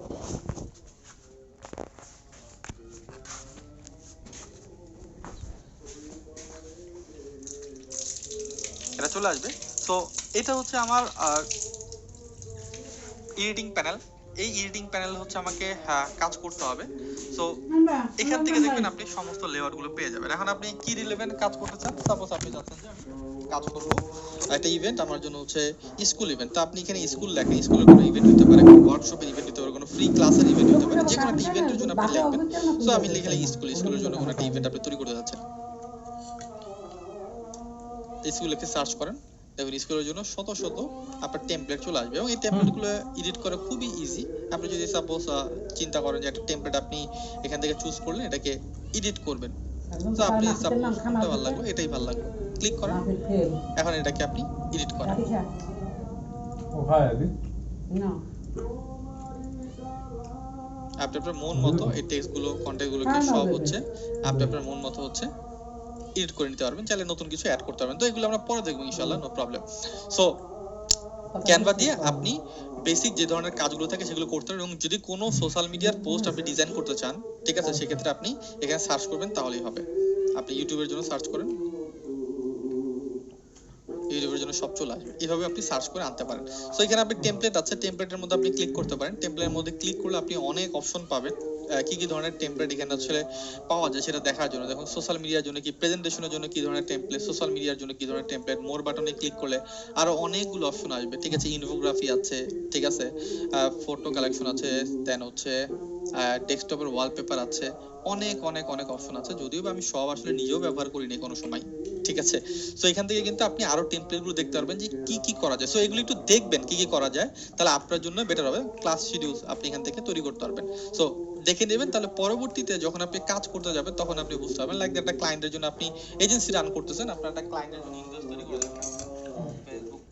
এটা চলে আসবে। তো এটা হচ্ছে আমার এডিটিং প্যানেল। এই এডিটিং প্যানেল হচ্ছে আমাকে কাজ করতে হবে। সো এখান থেকে দেখবেন আপনি সমস্ত লেয়ার গুলো পেয়ে যাবেন। এখন আপনি কি রিলেভেন্ট কাজ করতে চান, সাপোজ আপনি চাচ্ছেন যে আমি কাজ করব একটা ইভেন্ট, আমার জন্য হচ্ছে স্কুল ইভেন্ট, তো আপনি এখানে স্কুল লেখেন, স্কুলের কোনো ইভেন্ট হতে পারে, কোনো ওয়ার্কশপের ইভেন্ট হতে পারে, কোনো ফ্রি ক্লাসের ইভেন্ট হতে পারে, যে কোনো একটা ইভেন্টের জন্য আপনি লিখবেন। সো আমি লিখে স্কুলের জন্য কোনো একটা ইভেন্ট আপনি তৈরি করতে যাচ্ছেন, স্কুল লিখে সার্চ করেন, দেখুন স্কুলের জন্য শত শত আপনার টেমপ্লেট চলে আসবে, এবং এই টেমপ্লেট গুলো এডিট করা খুবই ইজি। আপনি যদি সাপোজ চিন্তা করেন যে একটা টেমপ্লেট আপনি এখান থেকে চুজ করলেন, এটাকে এডিট করবেন, তো আপনি সাপোজ কোনটা ভালো লাগলো, এটাই ভালো লাগলো, ক্লিক করেন, এখন এটাকে আপনি এডিট করেন। আপনি আপনার মন মতো এই টেক্সট গুলো, কন্টেন্ট গুলোকে সব হচ্ছে আপনি আপনার মন মতো হচ্ছে এডিট করে নিতে পারবেন, চাইলে নতুন কিছু অ্যাড করতে পারবেন। তো এগুলো আমরা পরে দেখবো ইনশাআল্লাহ, নো প্রবলেম। সো ক্যানভা দিয়ে আপনি বেসিক যে ধরনের কাজগুলো থাকে সেগুলো করতে পারেন, এবং যদি কোনো সোশ্যাল মিডিয়ার পোস্ট আপনি ডিজাইন করতে চান, ঠিক আছে, সেক্ষেত্রে আপনি এখানে সার্চ করবেন, তাহলেই হবে। আপনি ইউটিউবের জন্য সার্চ করেন, ইউটিউবের জন্য সব চলে আসবে, এইভাবে আপনি সার্চ করে আনতে পারেন। সো এখানে আপনি টেমপ্লেট আছে, টেমপ্লেটের মধ্যে আপনি ক্লিক করতে পারেন। টেমপ্লেটের মধ্যে ক্লিক করলে আপনি অনেক অপশন পাবেন, কি কি ধরনের টেমপ্লেট এখানে আসলে পাওয়া যায় সেটা দেখার জন্য। দেখুন সোশ্যাল মিডিয়ার জন্য কি, প্রেজেন্টেশনের জন্য কি ধরনের টেমপ্লেট, সোশ্যাল মিডিয়ার জন্য কি ধরনের টেমপ্লেট, মোর বাটনে ক্লিক করলে আরো অনেকগুলো অপশন আসবে, ঠিক আছে। ইনফোগ্রাফি আছে, ঠিক আছে, ফটো কালেকশন আছে, দেন হচ্ছে ডেস্কটপের ওয়ালপেপার আছে, অনেক অনেক অনেক অপশন আছে, যদিও আমি সব আসলে নিজেও ব্যবহার করিনি কোনো সময়, ঠিক আছে। সো এখান থেকে কিন্তু আপনি আরো টেমপ্লেট গুলো দেখতে পারবেন যে কি কি করা যায়। সো এগুলো একটু দেখবেন কি কি করা যায়, তাহলে আপনার জন্য বেটার হবে। ক্লাস শিডিউল আপনি এখান থেকে তৈরি করতে পারবেন। সো দেখে নেবেন, তাহলে পরবর্তীতে যখন আপনি কাজ করতে যাবেন তখন আপনি বুঝতে পারবেন। লাইক একটা ক্লায়েন্টের জন্য আপনি এজেন্সি রান করতেছেন, আপনার একটা ক্লায়েন্টের জন্য ইনভয়েস তৈরি করে দেন ফেসবুক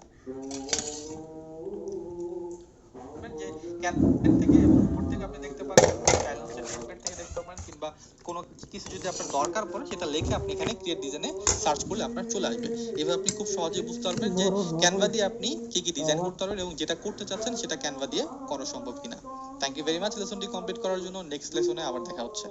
যে ক্যানভা থেকে এবং উপর থেকে আপনি দেখতে পারেন চাইলে হচ্ছে টেমপ্লেট থেকে দেখতে পারেন, কিংবা কোনো কিছু যদি আপনার দরকার পড়ে সেটা লিখে আপনি এখানে ক্রিয়েট ডিজাইনে সার্চ করলে আপনার চলে আসবে। এভাবে আপনি খুব সহজেই বুঝতে পারবেন যে ক্যানভা দিয়ে আপনি কি কি ডিজাইন করতে পারবেন এবং যেটা করতে চাচ্ছেন সেটা ক্যানভা দিয়ে করা সম্ভব কিনা। থ্যাংক ইউ ভেরি মাচ লেসনটি কমপ্লিট করার জন্য। নেক্সট লেসনে আবার দেখা হচ্ছে।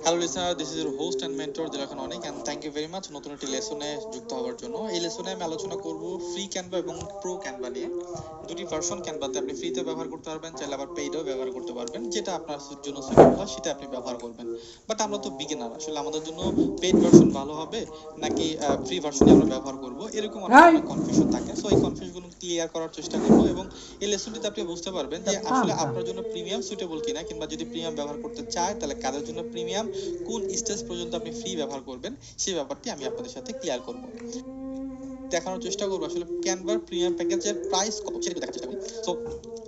Hello listener, this is your host and mentor দিলাখান Anik, and thank you very much নতুন একটি লেসনে যুক্ত হওয়ার জন্য। এই লেসনে আমি আলোচনা করব ফ্রি ক্যানভা এবং প্রো ক্যানভা নিয়ে। দুটি ভার্সন ক্যানভাতে আপনি ফ্রিতে ব্যবহার করতে পারবেন, চাইলে আবার পেইডও ব্যবহার করতে পারবেন, যেটা আপনার জন্য সুইটেবল হয় সেটা আপনি ব্যবহার করবেন। বাট আমরা তো বিগিনার, আসলে আমাদের জন্য পেইড ভার্সন ভালো হবে নাকি ফ্রি ভার্সনই আমরা ব্যবহার করব, এরকম অনেক কনফিউশন থাকে। সো এই কনফিউশনগুলো ক্লিয়ার করার চেষ্টা করব এবং এই লেসনটিতে আপনি বুঝতে পারবেন যে আসলে আপনার জন্য প্রিমিয়াম সুইটেবল কিনা, কিংবা যদি প্রিমিয়াম ব্যবহার করতে চায় তাহলে কাদের জন্য প্রিমিয়াম, কোন স্টেজ পর্যন্ত আপনি ফ্রি ব্যবহার করবেন, সেই ব্যাপারটি আমি আপনাদের সাথে ক্লিয়ার করব। দেখানোর চেষ্টা করবো আসলে ক্যানভার প্রিমিয়াম প্যাকেজের প্রাইস কত সেটা দেখার চেষ্টা করি। সো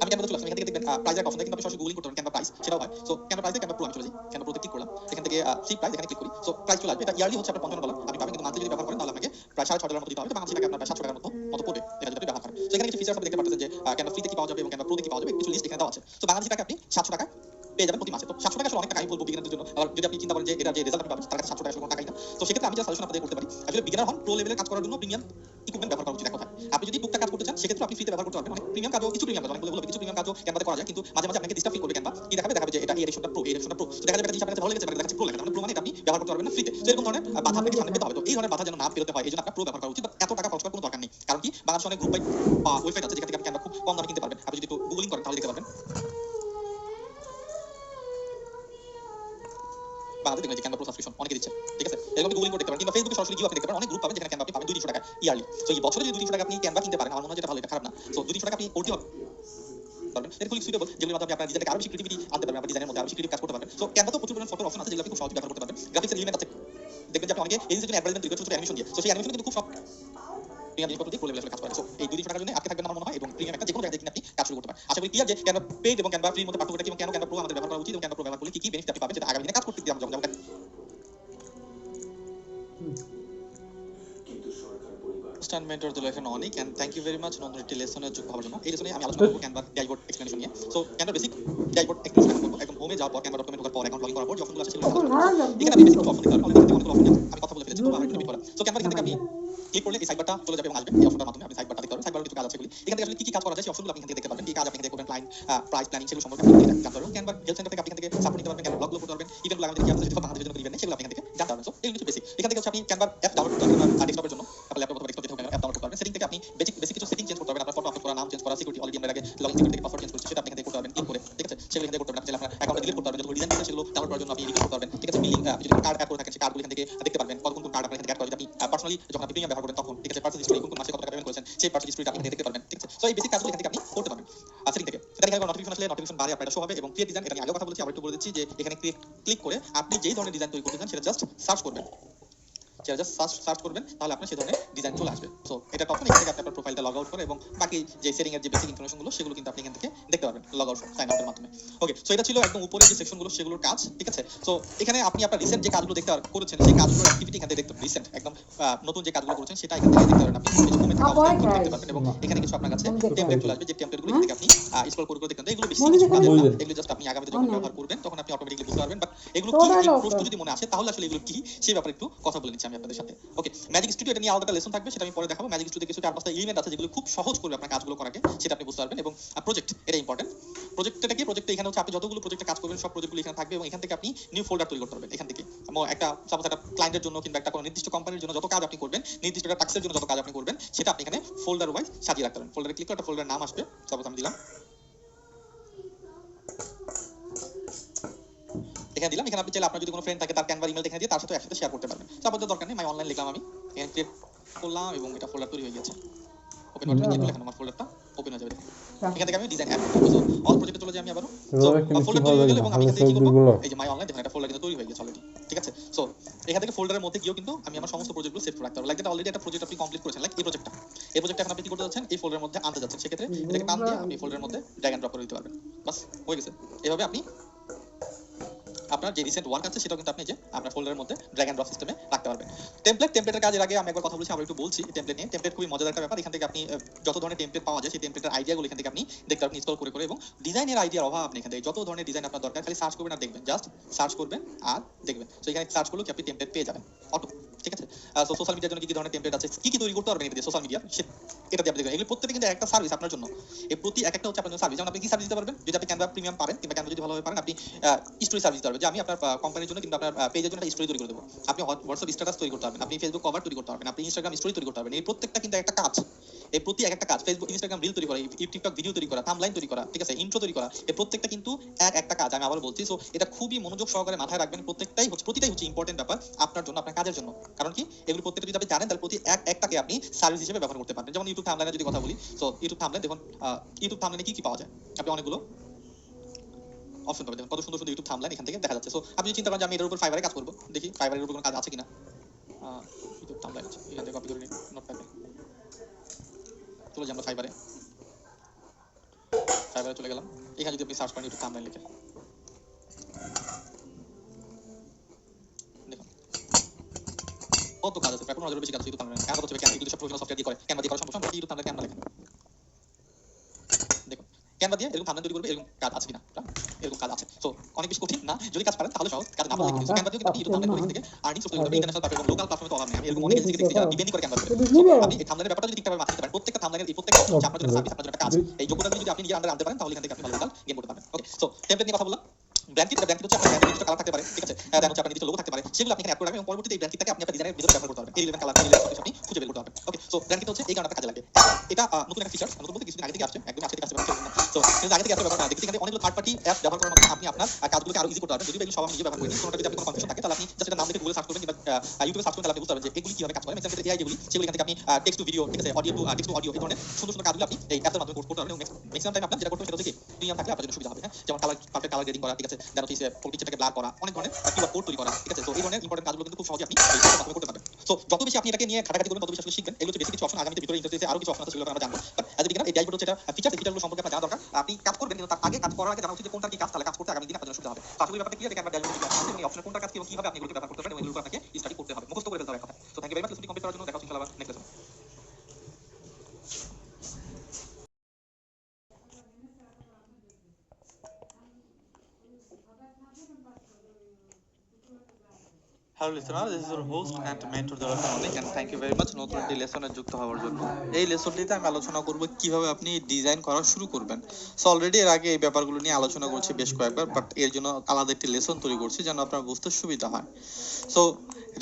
আমি ক্যানভা চলে আসলাম, এখান থেকে দেখবেন প্রাইসের অপশন, কিন্তু আপনি সরাসরি গুগলিং করতে পারেন ক্যানভা প্রাইস, সেটাও হয়। সো ক্যানভা প্রাইসে ক্যানভা প্রো আমি চলে যাই, ক্যানভা প্রোতে ক্লিক করলাম, এখান থেকে ফ্রি প্রাইস এখানে ক্লিক করি। সো প্রাইস চলে আসবে, এটা ইয়ারলি হচ্ছে আপনার $55 আপনি পাবেন, কিন্তু মান্থলি যদি ব্যবহার করেন তাহলে আপনাকে প্রায় $6.5 মতো দিতে হবে। তো বাংলাদেশি টাকা আপনার প্রায় $700 মতো পড়বে এটা যদি আপনি ব্যবহার করেন। সো এখানে কিছু ফিচার্স আপনি দেখতে পাচ্ছেন যে ক্যানভা ফ্রিতে কি পাওয়া যাবে এবং ক্যানভা প্রোতে কি পাওয়া যাবে, কিছু লিস্ট এখানে দেওয়া আছে। সো বাংলাদেশি টাকা আপনি $700 পেয়ে যাবেন প্রতি মাসে। তো $700 আসলে অনেক টাকা আমি বলবো বিগিনারদের জন্য। আবার যদি আপনি চিন্তা করেন যে এটা যে রেজাল্ট আপনি পাবেন তার কাছে $700 আসলে কোনো টাকাই না। তো সেক্ষেত্রে আমি যা সাজেশন আপনাদের করতে পারি, আসলে বিগিনার হন, প্রো লেভেলের কাজ করার জন্য প্রিমিয়াম ইকুইপমেন্ট ব্যবহার করা উচিত। এক কথা, আপনি যদি টুকটাক কাজ করতে চান সেক্ষেত্রে আপনি ফ্রিতে ব্যবহার করতে পারবেন। অনেক প্রিমিয়াম কাজও, কিছু প্রিমিয়াম কাজ, অনেকগুলো বলবো কিছু প্রিমিয়াম কাজও ক্যানভাতে করা যায়, কিন্তু মাঝে মাঝে আপনাকে ডিস্টার্ব ফিল করবে ক্যানভা। কি দেখাবে যে এটা এই এডিশনটা প্রো, এই এডিশনটা প্রো। দেখা যাবে একটা জিনিস আপনার কাছে ভালো লেগেছে, দেখাচ্ছে প্রো লেখা, তাহলে প্রো মানে এটা আপনি ব্যবহার করতে পারবেন না ফ্রিতে। তো এরকম ধরনের বাধা আপনাকে সামনে পেতে হবে। তো এই ধরনের বাধা যেন না পেরোতে হয়, এই জন্য আপনার প্রো ব্যবহার করা উচিত। এত টাকা খরচ করার কোনো দরকার নেই, কারণ কি বাংলাদেশে অনেক গ্রুপ বা ওয়েবসাইট আছে যেখান থেকে আপনি ক্যানভা খুব কম দামে কিনতে পারবেন। আপনি যদি একটু গুগলিং করেন তাহলে দেখতে পারবেন বাংলাদেশে দেখবেন যে ক্যানভা প্রো সাবস্ক্রিপশন অনেকে দিচ্ছে, ঠিক আছে। এরকম গুগলিং করে দেখতে পারেন, কিংবা ফেসবুকে সরাসরি গিয়ে আপনি দেখতে পারেন অনেক গ্রুপ পাবেন যেখানে ক্যানভা আপনি পাবেন $200 ইয়ারলি। সো এই বছরে যদি $200 আপনি ক্যানভা কিনতে পারেন, আমার মনে হয় যেটা ভালো, এটা খারাপ না। সো $200 আপনি করতে হবে পারবেন। এটা খুবই সুইটেবল, যেগুলোর মাধ্যমে আপনার ডিজাইনটাকে আরো বেশি ক্রিয়েটিভিটি আনতে পারবেন, আপনার ডিজাইনের মধ্যে আরো বেশি ক্রিয়েটিভ কাজ করতে পারবেন। সো ক্যানভা তো প্রচুর পরিমাণ ফটোর অপশন আছে যেগুলো আপনি খুব সহজে ব্যবহার করতে পারবেন। গ্রাফিক্সের এলিমেন্ট আছে, দেখবেন যে আপনি অনেকে এজেন্সির জন্য অ্যাডভার্টাইজমেন্ট তৈরি করে ছোট অ্যানিমেশন দিয়ে। সো সেই অ্যানিমেশন কিন্তু খুব সব প্রিমিয়াম জিনিসপত্র দিয়ে প্রো লেভেলে কাজ করে। সো এই $200 জন্য আটকে থাকবেন আমার মনে হয়, এবং প্রিমিয়াম একটা যেকোনো জায়গায় কিনে আপনি কাজ শুরু করতে পারেন। আশা করি ক্লিয়ার যে ক্যানভা পেইড এবং ক্যানভা ফ্রির মধ্যে পার্থক্যটা কি এবং কেন ক্যানভা প্রো আমাদের ব্যবহার করা উচিত এবং ক্যানভা প্রো ব্যবহার করলে কি কি বেনিফিট আপনি পাবেন, সেটা আগামী দিনে কাজ করতে দিয়ে আমরা যেমন stand mentor দিলাখান Anik, and thank you very much নতুন একটি লেসনে যুক্ত হওয়ার জন্য। এই লেসনে আমি আলোচনা করব ক্যানভা ড্যাশবোর্ড এক্সপ্লেনেশন নিয়ে। So Canva basic dashboard explanation করব। একদম হোমে যাওয়ার পর ক্যানভা.com ঢোকার পর অ্যাকাউন্ট লগইন করার পর যখনগুলো আছে সেগুলো এখানে আপনি বেসিক অপশন দিতে পারবেন। অলরেডি অনেকগুলো অপশন আমি কথা বলে ফেলেছি, তো আমি রিপিট করা। সো ক্যানভা এখান থেকে আপনি ক্লিক করলে এই সাইডবারটা চলে যাবে এবং আসবে এই অপশনটার মাধ্যমে আপনি সাইডবারটা দেখতে পারবেন। সাইডবারে কিছু কাজ আছে এগুলি, এখান থেকে আসলে কি কি কাজ করা যায় সেই অপশনগুলো আপনি এখান থেকে দেখতে পারবেন। কি কাজ আপনি এখান থেকে করবেন, ক্লায়েন্ট প্রাইস প্ল্যানিং, সেগুলো সম্পর্কে আপনি জানতে পারবেন। ক্যানভা হেল্প সেন্টার থেকে আপনি এখান থেকে সাপোর্ট নিতে পারবেন, ক্যানভা ব্লগগুলো করতে পারবেন, ইভেন্ট লাগাতে কি আপনাদের যেটা বাংলাদেশের জন্য ইভেন্ট নেই সেগুলো আপনি এখান থেকে জানতে পারবেন। সো এগুলো কিছু বেসিক। এখান থেকে হচ্ছে আপনি ক্যানভা অ্যাপ ডাউনলোড করতে পারবেন ডেস্কটপের জন্য, আপনার ল্যাপটপ অথবা ডেস্কটপে হোক অ্যাপ ডাউনলোড করতে পারবেন। সেটিং থেকে আপনি বেসিক কিছু সেটিং চেঞ্জ করতে পারবেন, আপনার ফটো আপলোড করা, নাম চেঞ্জ করা, সিকিউরিটি অলরেডি আমরা আগে লগইন সিকিউরিটি থেকে পাসওয়ার্ড চেঞ্জ করছি, সেটা আপনি এখান থেকে করতে পারবেন ক্লিক করে, ঠিক আছে। সেগুলো এখান থেকে করতে পারবেন। আপনি চাইলে আপনার অ্যাকাউন্ট ডিলিট করতে পারবেন, যতগুলো ডিজাইন আছে সেগুলো ডাউনলোড করার জন্য আপনি এডিট করতে পারবেন, ঠিক আছে। বিলিং যদি কার্ড অ্যাড করে থাকেন সেই কার্ডগুলো এখান থেকে দেখতে পারবেন, কত কোন কার্ড আপনি এখান থেকে অ্যাড করা, আপনি পার্সোনালি যখন আপনি প্রিমিয়াম ব্যবহার করবেন তখন, ঠিক আছে। পার্সোনাল হিস্টরি কোন মাসে কত টাকা পেমেন্ট করেছেন সেই পার্সোনাল হিস্টরিটা আপনি দেখতে পারবেন, ঠিক আছে। সো এই বেসিক কাজগুলো এখান থেকে আপনি করতে পারবেন সেটিং থেকে। সেটা এখানে নোটিফিকেশন আসলে নোটিফিকেশন বারে আপনার এটা শো হবে। এবং ক্রিয়েট ডিজাইন, এটা আমি আগেও কথা বলেছি, আবার একটু বলে দিচ্ছি যে এখানে ক্লিক করে আপনি যেই ধরনের ডিজাইন তৈরি করতে চান সেটা জাস্ট সার্চ করবেন, সার্চ করবেন, তাহলে আপনার সেই ধরনের ডিজাইন চলে আসবে। সো এটা অপশন, এখান থেকে আপনি আপনার প্রোফাইলটা লগ আউট করে এবং বাকি যে সেটিং এর যে বেসিক ইনফরমেশনগুলো সেগুলো কিন্তু আপনি এখান থেকে দেখতে পারবেন লগ আউট সাইন আউটের মাধ্যমে। ওকে, সো এটা ছিল একদম উপরে যে সেকশনগুলো সেগুলোর কাজ, ঠিক আছে। সো এখানে আপনি আপনার রিসেন্ট যে কাজগুলো দেখতে করেছেন সেই কাজগুলোর অ্যাক্টিভিটি এখান থেকে দেখতে রিসেন্ট একদম নতুন যে কাজগুলো করেছেন সেটা এখান থেকে দেখতে পারবেন। আপনি এই যে হোমে থাকা অবস্থায় দেখতে পারবেন এবং এখানে কিছু আপনার কাছে টেমপ্লেট চলে আসবে, যে টেমপ্লেটগুলো এখান থেকে আপনি স্ক্রল করে দেখতে পারবেন। এগুলো বেশি কিছু কাজের না, এগুলো জাস্ট আপনি আগামীতে যখন ব্যবহার করবেন তখন আপনি অটোমেটিক্যালি বুঝতে পারবেন। বাট এগুলো কি প্রশ্ন যদি মনে আসে তাহলে আসলে এগুলো কি সেই ব্যাপারে একটু কথা বলে নিচ্ছি আমি। আমি আপনাদের সাথে। ওকে, ম্যাজিক স্টুডিও এটা নিয়ে আলাদা লেসন থাকবে, সেটা আমি পরে দেখাবো। ম্যাজিক স্টুডিওতে কিছু 4-5টা এলিমেন্ট আছে যেগুলো খুব সহজ করবে আপনার কাজগুলো করাকে, সেটা আপনি বুঝতে পারবেন। এবং প্রজেক্ট এটা ইম্পর্টেন্ট। প্রজেক্টটা কি, প্রজেক্টে এখানে হচ্ছে আপনি যতগুলো প্রজেক্টে কাজ করবেন সব প্রজেক্টগুলো এখানে থাকবে এবং এখান থেকে আপনি নিউ ফোল্ডার তৈরি করতে পারবেন। এখান থেকে একটা সাপোজ একটা ক্লায়েন্টের জন্য কিংবা একটা কোনো নির্দিষ্ট কোম্পানির জন্য যত কাজ আপনি করবেন, নির্দিষ্ট একটা টাস্কের জন্য যত কাজ আপনি করবেন, সেটা আপনি এখানে ফোল্ডার ওয়াইজ সাজিয়ে রাখতে পারেন। ফোল্ডারে ক্লিক করে একটা ফোল্ডারের নাম আসবে, সাপোজ আমি দিলাম, এখানে দিলাম। এখানে আপনি চাইলে আপনার যদি কোনো ফ্রেন্ড থাকে তার ক্যানভা ইমেল এখানে দিয়ে তার সাথে একসাথে শেয়ার করতে পারবেন। সাপোজ দরকার নেই, মাই অনলাইন লিখলাম, আমি এখানে ক্রিয়েট করলাম এবং এটা ফোল্ডার তৈরি হয়ে গেছে। ওপেন বাটনে ক্লিক করলে এখন আমার ফোল্ডারটা ওপেন হয়ে যাবে। এখান থেকে আমি ডিজাইন অ্যাড করব। সো অল প্রজেক্টে চলে যাই আমি আবারো। সো ফোল্ডার তৈরি হয়ে গেল এবং আমি এখান থেকে কি করব, এই যে মাই অনলাইন দেখুন একটা ফোল্ডার কিন্তু তৈরি হয়ে গেছে অলরেডি। ঠিক আছে, সো এখান থেকে ফোল্ডারের মধ্যে গিয়েও কিন্তু আমি আমার সমস্ত প্রজেক্টগুলো সেভ করে রাখতে পারবো। লাইক এটা অলরেডি একটা প্রজেক্ট আপনি কমপ্লিট করেছেন, লাইক এই প্রজেক্টটা, এই প্রজেক্টটা এখন আপনি কি করতে যাচ্ছেন, এই ফোল্ডারের মধ্যে আনতে যাচ্ছেন। সেক্ষেত্রে এটাকে নাম দিয়ে আপনি ফোল্ডারের মধ্যে ড্র্যাগ এন্ড ড্রপ করে দিতে পারবেন। বাস হয়ে গেছে। এভাবে আপনি আপনার যে রিসেন্ট ওয়ার্ক আছে সেটাও কিন্তু আপনি যে আপনার ফোল্ডারের মধ্যে ড্র্যাগ এন্ড ড্রপ সিস্টেমে রাখতে পারবেন। টেমপ্লেটের কাজের আগে আমি একবার কথা বলেছি, আবার একটু বলছি টেমপ্লেট নিয়ে। টেমপ্লেট খুবই মজাদার একটা ব্যাপার। এখান থেকে আপনি যত ধরনের টেমপ্লেট পাওয়া যায় সেই টেমপ্লেটের আইডিয়াগুলো এখান থেকে আপনি দেখতে পারবেন ইনস্টল করে এবং ডিজাইনের আইডিয়ার অভাব আপনি এখান থেকে যত ধরনের ডিজাইন আপনার দরকার খালি সার্চ করবেন আর দেখবেন, জাস্ট সার্চ করবেন আর দেখবেন। সো এখানে সার্চ করলে কি আপনি টেমপ্লেট পেয়ে যাবেন অটো। ঠিক আছে, সো সোশ্যাল মিডিয়ার জন্য কি ধরনের টেমপ্লেট আছে, কি তৈরি করতে পারবেন এটা দিয়ে সোশ্যাল মিডিয়া, এটা দিয়ে আপনি দেখবেন। এগুলো প্রত্যেকটা কিন্তু একটা সার্ভিস আপনার জন্য। এই প্রতি একটা হচ্ছে আপনার সার্ভিস। যেমন আপনি কি সার্ভিস দিতে পারবেন, যদি আপনি ক্যানভা প্রিমিয়াম পারেন কিংবা ক্যানভা যদি ভালোভাবে পারেন, আপনি স্টোরি সার্ভিস দিতে পারবেন। যে আমি আপনার কোম্পানির জন্য কিংবা আপনার পেজের জন্য একটা স্টোরি তৈরি করে দেবো। আপনি হোয়াটসঅ্যাপ স্ট্যাটাস তৈরি করতে পারবেন, আপনি ফেসবুক কভার তৈরি করতে পারবেন, আপনি ইনস্টাগ্রাম স্টোরি তৈরি করতে পারবেন। এই প্রত্যেকটা কিন্তু একটা কাজ। এই প্রতি একটা কাজ, ফেসবুক ইনস্টাগ্রাম রিল তৈরি করা, টিকটক ভিডিও তৈরি করা, থাম্বলাইন তৈরি করা, ঠিক আছে, ইন্ট্রো তৈরি করা, এই প্রত্যেকটা কিন্তু একটা কাজ। আমি আবার বলছি, সো এটা খুবই মনোযোগ সহকারে মাথায় রাখবেন। প্রতিটাই হচ্ছে ইম্পর্টেন্ট ব্যাপার আপনার জন্য, আপনার কাজের জন্য। কারণ কি, এগুলো প্রত্যেকটা যদি আপনি জানেন তাহলে প্রতি একটাকে আপনি সার্ভিস হিসেবে ব্যবহার করতে পারবেন। যেমন ইউটিউব থাম্বলাইনে যদি কথা বলি, সো ইউটিউব থাম্বলাইন দেখুন, ইউটিউব থাম্বলাইনে কি পাওয়া যায়, আপনি অনেকগুলো অপশন পাবেন। দেখুন কত সুন্দর সুন্দর ইউটিউব থাম্বলাইন এখান থেকে দেখা যাচ্ছে। সো আপনি চিন্তা করেন যে আমি এটার উপর ফাইবারে কাজ করবো, দেখি ফাইবারের উপর কোনো কাজ আছে কিনা। ইউটিউব থাম্বলাইন আছে, এখান থেকে কপি করে নিই নোটপ্যাডে, চলে যাই আমরা ফাইবারে চলে গেলাম। এখানে যদি আপনি সার্চ করেন ইউটিউব থাম্বলাইন লিখে, দেখুন কত কাজ আছে, প্রায় 15,000 বেশি কাজ আছে ইউটিউব থাম্বলাইন। এখন হচ্ছে ক্যানভা যদি সব প্রফেশনাল সফটওয়্যার দিয়ে করে, ক্যানভা দিয়ে করা সম্ভব, ইউটিউব থাম্বলাইন ক্যানভা লেখেন। দেখুন ক্যানভা দিয়ে এরকম থাম্বনেল তৈরি করবে, এরকম কাজ আছে কিনা, এরকম কাজ আছে। সো অনেক বেশি কঠিন না, যদি কাজ পারেন তাহলে সহজ, কাজ না পারলে কিন্তু ক্যানভা দিয়ে কিন্তু ইউটিউব থাম্বনেল করে থেকে আর্নিং সোর্স তৈরি করতে ইন্টারন্যাশনাল প্ল্যাটফর্ম এবং লোকাল প্ল্যাটফর্মে তো অভাব নেই। আমি এরকম অনেক এজেন্সিকে দেখেছি যারা ডিপেন্ড করে ক্যানভা করে। সো আপনি এই থাম্বনেলের ব্যাপারটা যদি ঠিকঠাকভাবে মাথায় নিতে পারেন, প্রত্যেকটা থাম্বনেলের এই প্রত্যেকটা হচ্ছে আপনার জন্য সার্ভিস, আপনার জন্য একটা কাজ। এই যোগ্যতাগুলো যদি আপনি নিজের আন্ডারে আনতে পারেন তাহলে এখান থেকে আপনি ভালো রেজাল্ট গেইন করতে পারবেন। ওকে, সো টেমপ্লেট নিয়ে কথা বললাম। ব্র্যান্ড কিট হচ্ছে আপনার ব্র্যান্ডের নির্দিষ্ট কালার থাকতে পারে, ঠিক আছে, দেন হচ্ছে আপনার নির্দিষ্ট লোগো থাকতে পারে, সেগুলো আপনি এখানে অ্যাড করে রাখবেন এবং পরবর্তীতে এই ব্র্যান্ড কিটটাকে আপনি আপনার ডিজাইনের ভিতরে ব্যবহার করতে পারবেন। এই রিলেভেন্ট কালার, এই রিলেভেন্ট সবকিছু আপনি খুঁজে বের করতে পারবেন। ওকে, সো ব্র্যান্ড কিট হচ্ছে এই কারণে কাজে লাগে। এটা নতুন একটা ফিচার, নতুন বলতে কিছুদিন আগে থেকে আসছে, একদম আজকে থেকে আসছে। সো কিন্তু আগে থেকে আসছে ব্যাপার না, দেখি এখানে অনেকগুলো থার্ড পার্টি অ্যাপ ব্যবহার করার মাধ্যমে আপনি আপনার কাজগুলোকে আরো ইজি করতে পারবেন। যদি এগুলো সব আমি নিজে ব্যবহার করি, কোনটা যদি আপনি কোনো কনফিউশন থাকে তাহলে আপনি জাস্ট এটা নাম লিখে গুগলে সার্চ করবেন কিংবা ইউটিউবে সার্চ করবেন, তাহলে আপনি বুঝতে পারবেন যে এগুলি কিভাবে কাজ করে। এক্সাম্পল এআই যেগুলি, সেগুলো এখান থেকে আপনি টেক্সট টু ভিডিও, ঠিক আছে, audio to text to audio, এই ধরনের সুন্দর সুন্দর কাজগুলো আপনি এই অ্যাপের মাধ্যমে করতে পারবেন এবং ম্যাক্সিমাম টাইম আপনার যেটা করতে হবে সেটা হচ্ছে কি প্রিমিয়াম থাকলে আপনার জন্য সুবিধা হবে। হ্যাঁ, যেমন পারফেক্ট কালার গ্রেডিং করা, ঠিক আছে, দেন হচ্ছে পিকচারটাকে ব্লার করা, অনেক ধরনের কিউআর কোড তৈরি করা, ঠিক আছে। তো এই ধরনের ইম্পর্টেন্ট কাজগুলো কিন্তু খুব সহজে আপনি এই অ্যাপের মাধ্যমে করতে পারবেন। সো যত বেশি আপনি এটাকে নিয়ে খাটাখাটি করবেন তত বেশি আসলে শিখবেন। এগুলো হচ্ছে বেসিক কিছু অপশন, আগামীতে ভিতরে ইন্টারফেসে আরো কিছু অপশন আছে সেগুলো আমরা জানবো। বাট অ্যাজ এ বিগিনার এই ড্যাশবোর্ড হচ্ছে এটা ফিচার, এই ফিচারগুলো সম্পর্কে আপনার জানা দরকার। আপনি কাজ করবেন কিন্তু তার আগে কাজ করার আগে জানা উচিত যে কোনটা কি কাজ, তাহলে কাজ করতে আগামী দিনে আপনার জন্য সুবিধা হবে। তো আসলে ব্যাপারটা ক্লিয়ার, ক্যানভা ড্যাশবোর্ডে কি আছে এবং এই অপশনের কোনটা কাজ কিভাবে আপনি এগুলোকে ব্যবহার করতে পারবেন এবং এগুলো আপনাকে স্টাডি করতে হবে, মুখস্থ করে ফেলতে হবে কথা। So thank you very much লেসনটি কমপ্লিট করার জন্য। দেখা হচ্ছে ইনশাআল্লাহ নেক্সট লেসনে। Hello listener, this is your host and mentor জলাফান Anik, and thank you very much নতুন একটি লেসনে যুক্ত হওয়ার জন্য। এই লেসনটিতে আমি আলোচনা করব কিভাবে আপনি ডিজাইন করা শুরু করবেন। সো অলরেডি এর আগে এই ব্যাপারগুলো নিয়ে আলোচনা করছি বেশ কয়েকবার, বাট এর জন্য আলাদা একটি লেসন তৈরি করছি যেন আপনার বুঝতে সুবিধা হয়। সো